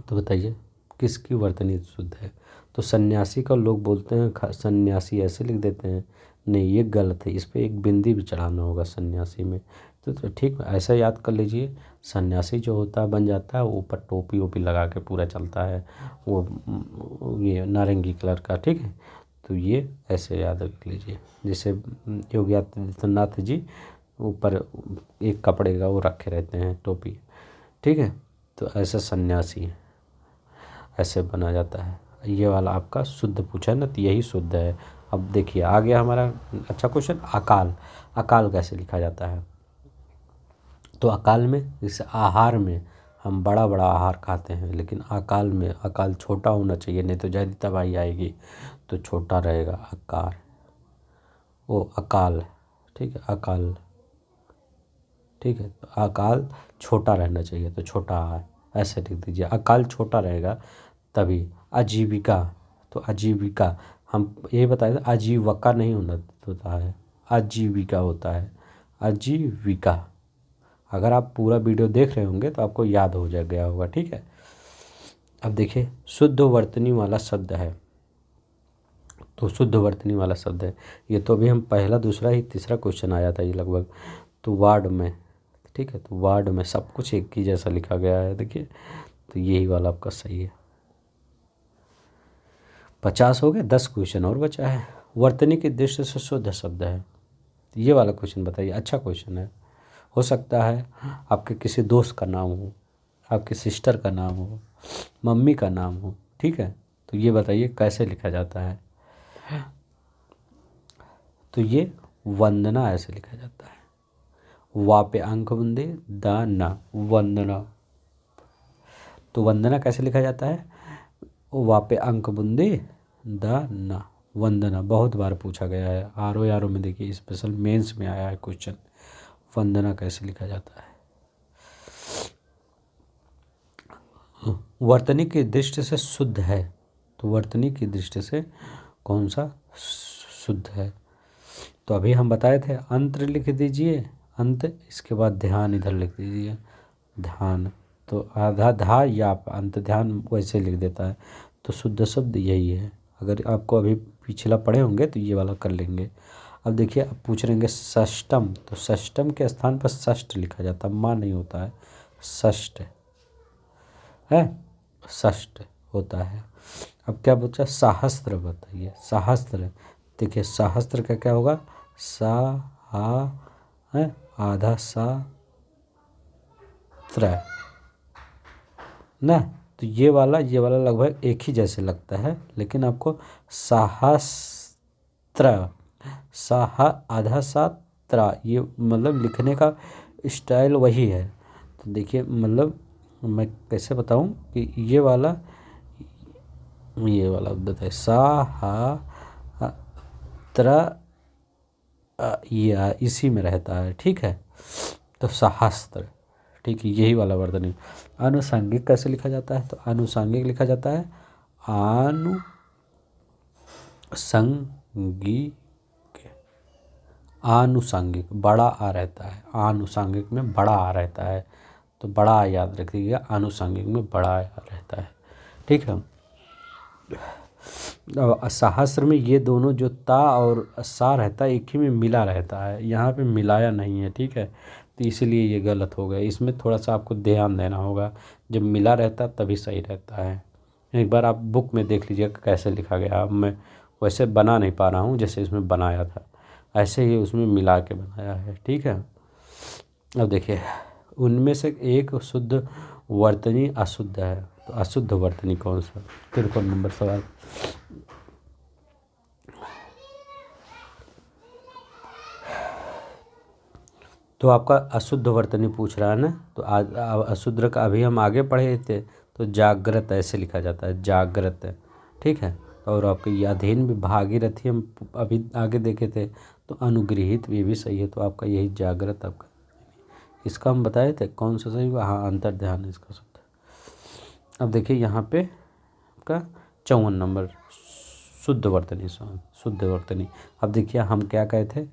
[SPEAKER 1] तो बताइए किसकी वर्तनी शुद्ध है। तो सन्यासी का लोग बोलते हैं सन्यासी, ऐसे लिख देते हैं, नहीं ये गलत है, इस पर एक बिंदी भी चढ़ाना होगा सन्यासी में। तो ठीक ऐसा याद कर लीजिए, सन्यासी जो होता है बन जाता है, ऊपर टोपी वोपी लगा के पूरा चलता है, वो ये नारंगी कलर का। ठीक है, तो ये ऐसे याद रख लीजिए, जैसे योगी आदित्यनाथ जी ऊपर एक कपड़े का वो रखे रहते हैं टोपी। ठीक है, तो ऐसा सन्यासी है, ऐसे बना जाता है। ये वाला आपका शुद्ध पूछा है ना, तो यही शुद्ध है। अब देखिए आ गया हमारा अच्छा क्वेश्चन, अकाल। अकाल कैसे लिखा जाता है, तो अकाल में जैसे आहार में हम बड़ा बड़ा आहार खाते हैं, लेकिन अकाल में अकाल छोटा होना चाहिए, नहीं तो जयदी तबाही आएगी, तो छोटा रहेगा अकार, वो अकाल। ठीक है, अकाल। ठीक है, तो अकाल छोटा रहना चाहिए, तो छोटा है, ऐसे लिख दीजिए, अकाल छोटा रहेगा तभी। आजीविका, तो आजीविका हम ये बताए थे, आजीविका नहीं होता है, आजीविका होता है, आजीविका। अगर आप पूरा वीडियो देख रहे होंगे तो आपको याद हो जा गया होगा। ठीक है, अब देखिए शुद्ध वर्तनी वाला शब्द है, तो शुद्ध वर्तनी वाला शब्द है ये, तो अभी हम पहला दूसरा ही तीसरा क्वेश्चन आया था ये लगभग। तो वार्ड में, ठीक है, तो वार्ड में सब कुछ एक ही जैसा लिखा गया है, देखिए, तो यही वाला आपका सही है। 50 हो गए, 10 क्वेश्चन और बचा है। वर्तनी की दृष्टि से शुद्ध शब्द है, ये वाला क्वेश्चन बताइए, अच्छा क्वेश्चन है। हो सकता है आपके किसी दोस्त का नाम हो, आपके सिस्टर का नाम हो, मम्मी का नाम हो। ठीक है, तो ये बताइए कैसे लिखा जाता है, तो ये वंदना ऐसे लिखा जाता है, वा पे अंक बंदे, दा ना, वंदना। तो वंदना कैसे लिखा जाता है, वा पे अंक बुंदे, दा ना, वंदना। बहुत बार पूछा गया है, आर ओ में देखिए, स्पेशल मेंस में आया है क्वेश्चन, वंदना कैसे लिखा जाता है। वर्तनी की दृष्टि से शुद्ध है, तो वर्तनी की दृष्टि से कौन सा शुद्ध है, तो अभी हम बताए थे, अंतर लिख दीजिए, अंत, इसके बाद ध्यान इधर लिख दीजिए, ध्यान। तो आधा धा या अंत ध्यान वैसे लिख देता है, तो शुद्ध शब्द यही है। अगर आपको अभी पिछला पढ़े होंगे तो ये वाला कर लेंगे। अब देखिए, आप पूछ रहेंगे षष्टम, तो षष्टम के स्थान पर षष्ठ लिखा जाता है, माँ नहीं होता है, षष्ठ है, षष्ठ होता है। अब क्या बचा, सहस्त्र, बताइए सहस्त्र। देखिए सहस्त्र का क्या होगा, सा हा है, आधा सा त्र ना, तो ये वाला लगभग एक ही जैसे लगता है, लेकिन आपको सहस्त्र साहा आधा सा त्रा, ये मतलब लिखने का स्टाइल वही है। तो देखिए मतलब मैं कैसे बताऊं कि ये वाला बताइए सा हा त्रा ये इसी में रहता है, ठीक है। तो सहस्त्र, ठीक है, यही वाला वर्तनी। आनुषंगिक कैसे लिखा जाता है? तो आनुषंगिक लिखा जाता है आनुषंगिक, आनुषंगिक बड़ा आ रहता है, आनुषंगिक में बड़ा आ रहता है, तो बड़ा आ याद रखिएगा, आनुषंगिक में बड़ा आ रहता है, ठीक है। सहस्त्र में ये दोनों जो ता और सा रहता है एक ही में मिला रहता है, यहाँ पे मिलाया नहीं है, ठीक है। तो इसलिए ये गलत हो गया, इसमें थोड़ा सा आपको ध्यान देना होगा, जब मिला रहता है तभी सही रहता है। एक बार आप बुक में देख लीजिएगा कैसे लिखा गया। अब मैं वैसे बना नहीं पा रहा हूँ जैसे इसमें बनाया था, ऐसे ही उसमें मिला के बनाया है, ठीक है। अब देखिए उनमें से एक शुद्ध वर्तनी अशुद्ध है, तो अशुद्ध वर्तनी कौन सा? 53 नंबर सवाल। तो आपका अशुद्ध वर्तनी पूछ रहा है ना, तो आज अशुद्ध का अभी हम आगे पढ़े थे, तो जागृत ऐसे लिखा जाता है, जागृत, ठीक है। और आपके ये अधीन भी भागीरथी हम अभी आगे देखे थे, तो अनुगृहित ये भी सही है, तो आपका यही जागृत आपका। इसका हम बताए थे कौन सा सही हुआ? हाँ, अंतर्ध्यान इसका शब्द। अब देखिए यहाँ पे आपका 54 नंबर शुद्ध वर्तनी सवाल, शुद्ध वर्तनी। अब देखिए हम क्या कहे थे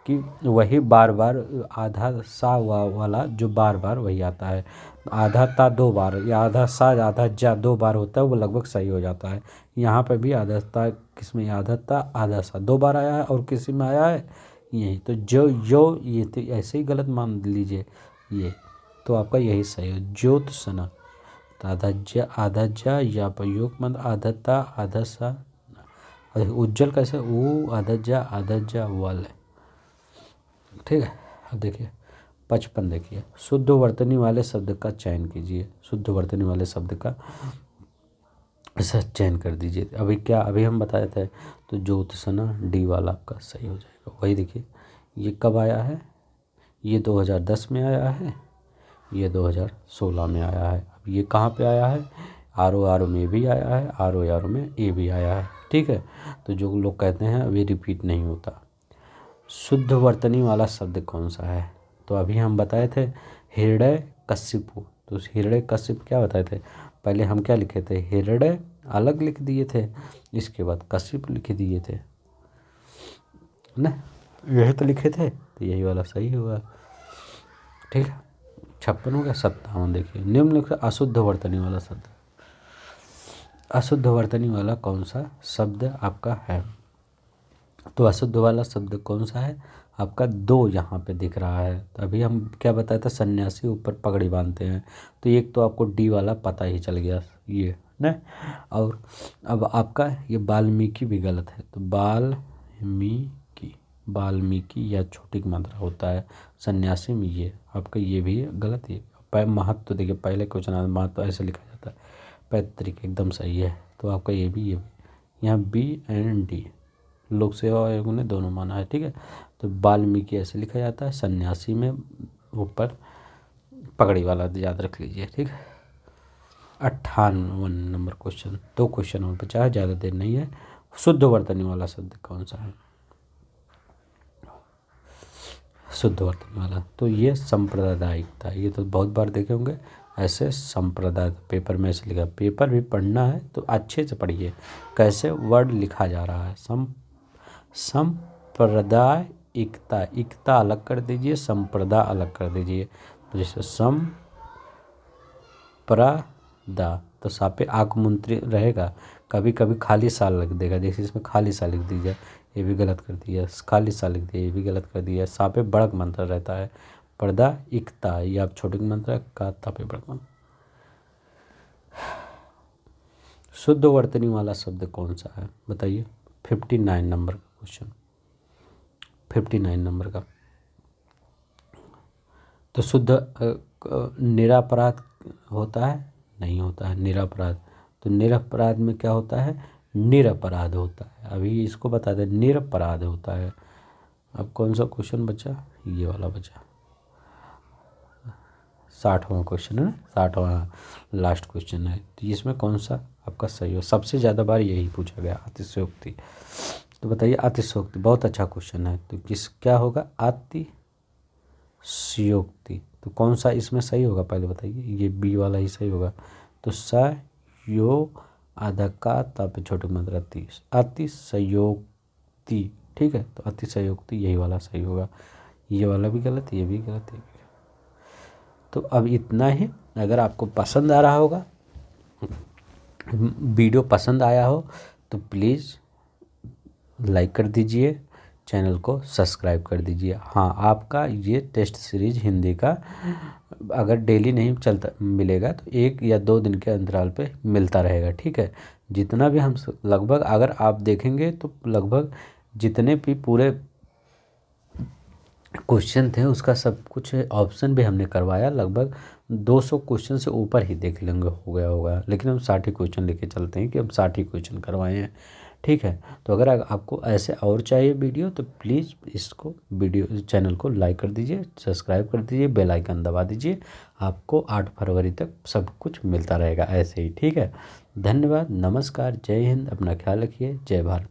[SPEAKER 1] कि वही बार बार आधा सा वाला जो बार बार वही आता है, आधा ता 2 बार या आधा सा आधा जा 2 बार होता है, वो लगभग सही हो जाता है। यहाँ पे भी आधा ता, किसमें आधा ता आधा सा 2 बार आया है, और किसी में आया है यही, तो जो ये तो ऐसे ही गलत मान लीजिए ये, तो आपका यही सही है, ज्योत्सना। तो आधा जा या प्रयोग मंद आधा ता आधा सा। उज्जवल कैसे? वो आधा जा वाल, ठीक है। अब देखिए 55 देखिए, शुद्ध वर्तनी वाले शब्द का चयन कीजिए, शुद्ध वर्तनी वाले शब्द का ऐसा चयन कर दीजिए। अभी हम बताए थे, तो ज्योत्सना डी वाला आपका सही हो जाएगा। वही देखिए ये कब आया है? ये 2010 में आया है, ये 2016 में आया है। अब ये कहाँ पे आया है? आर में भी आया है, आर में ए भी आया है, ठीक है। तो जो लोग कहते हैं अभी रिपीट नहीं होता। शुद्ध वर्तनी वाला शब्द कौन सा है? तो अभी हम बताए थे हिरण्य कश्यपु। तो हिरण्य कश्यप क्या बताए थे? पहले हम क्या लिखे थे? हिरण्य अलग लिख दिए थे, इसके बाद कश्यप लिख दिए थे ना, यही तो लिखे थे, तो यही वाला सही होगा, ठीक है। 56 हो गया। 57 देखिए, निम्नलिखित अशुद्ध वर्तनी वाला शब्द, अशुद्ध वर्तनी वाला कौन सा शब्द आपका है? तो अशुद्ध वाला शब्द कौन सा है आपका? 2 यहाँ पे दिख रहा है। तो अभी हम क्या बताया था? सन्यासी ऊपर पगड़ी बांधते हैं, तो एक तो आपको डी वाला पता ही चल गया ये ना। और अब आपका ये वाल्मीकि भी गलत है, तो वाल्मीकि या छोटी मात्रा होता है सन्यासी में, ये आपका ये भी गलत है। महत्व तो देखिए पहले क्वेश्चन महत्व तो ऐसे लिखा जाता है, पैतृक एकदम सही है, तो आपका ये भी यहाँ बी एंड डी लोक सेवा आयोग ने दोनों माना है, ठीक है। तो वाल्मीकि ऐसे लिखा जाता है, सन्यासी में ऊपर पगड़ी वाला याद रख लीजिए, ठीक है। 58 नंबर क्वेश्चन, 2 क्वेश्चन और बचा है, ज़्यादा देर नहीं है। शुद्ध वर्तनी वाला शब्द कौन सा है? शुद्ध वर्तनी वाला, तो ये सांप्रदायिकता, ये तो बहुत बार देखे होंगे ऐसे संप्रदाय, पेपर में ऐसे लिखा, पेपर भी पढ़ना है तो अच्छे से पढ़िए कैसे वर्ड लिखा जा रहा है। संप्रदाय एकता अलग कर दीजिए, संप्रदाय अलग कर दीजिए। तो जैसे संप्रदा, तो सापे आगमंत्री रहेगा, कभी कभी खाली साल लिख देगा, जैसे इसमें खाली सा लिख दीजिए, ये भी गलत कर दिया। खाली सा लिख दिया, ये भी गलत कर दिया। सापे बड़क मंत्र रहता है, पर्दा इकता, ये आप छोटे मंत्र का तापे बड़क मंत्र। शुद्ध वर्तनी वाला शब्द कौन सा है बताइए? 59 नंबर का क्वेश्चन, 59 नंबर का। तो शुद्ध निरपराध होता है? नहीं होता है निरपराध। तो निरपराध में क्या होता है? निरपराध होता है। अभी इसको बता दें, निरपराध होता है। अब कौन सा क्वेश्चन बचा? ये वाला बचा, 60वां क्वेश्चन है ना, 60वां लास्ट क्वेश्चन है। तो इसमें कौन सा आपका सही हो? सबसे ज़्यादा बार यही पूछा गया, अतिशयोक्ति। तो बताइए, अतिशयोक्ति बहुत अच्छा क्वेश्चन है। तो क्या होगा? अतिशयोक्ति। तो कौन सा इसमें सही होगा पहले बताइए? ये बी वाला ही सही होगा। तो स यो आधा का तप छोटी मात्रा तीस, अतिशयोक्ति। ठीक है, तो अतिशयोक्ति यही वाला सही होगा। ये वाला भी गलत, ये भी गलत, ये भी गलत। तो अब इतना ही। अगर आपको पसंद आ रहा होगा, वीडियो पसंद आया हो, तो प्लीज़ लाइक कर दीजिए, चैनल को सब्सक्राइब कर दीजिए। हाँ, आपका ये टेस्ट सीरीज हिंदी का अगर डेली नहीं चलता मिलेगा तो 1 या 2 दिन के अंतराल पे मिलता रहेगा। ठीक है, जितना भी हम लगभग अगर आप देखेंगे तो लगभग जितने भी पूरे क्वेश्चन थे उसका सब कुछ ऑप्शन भी हमने करवाया। लगभग 200 क्वेश्चन से ऊपर ही देख लेंगे हो गया होगा, लेकिन हम 60 ही क्वेश्चन लेके चलते हैं कि हम 60 ही क्वेश्चन करवाए हैं। ठीक है, तो अगर आपको ऐसे और चाहिए वीडियो तो प्लीज़ इसको वीडियो चैनल को लाइक कर दीजिए, सब्सक्राइब कर दीजिए, बेल आइकन दबा दीजिए। आपको 8 फरवरी तक सब कुछ मिलता रहेगा ऐसे ही। ठीक है, धन्यवाद, नमस्कार, जय हिंद, अपना ख्याल रखिए, जय भारत।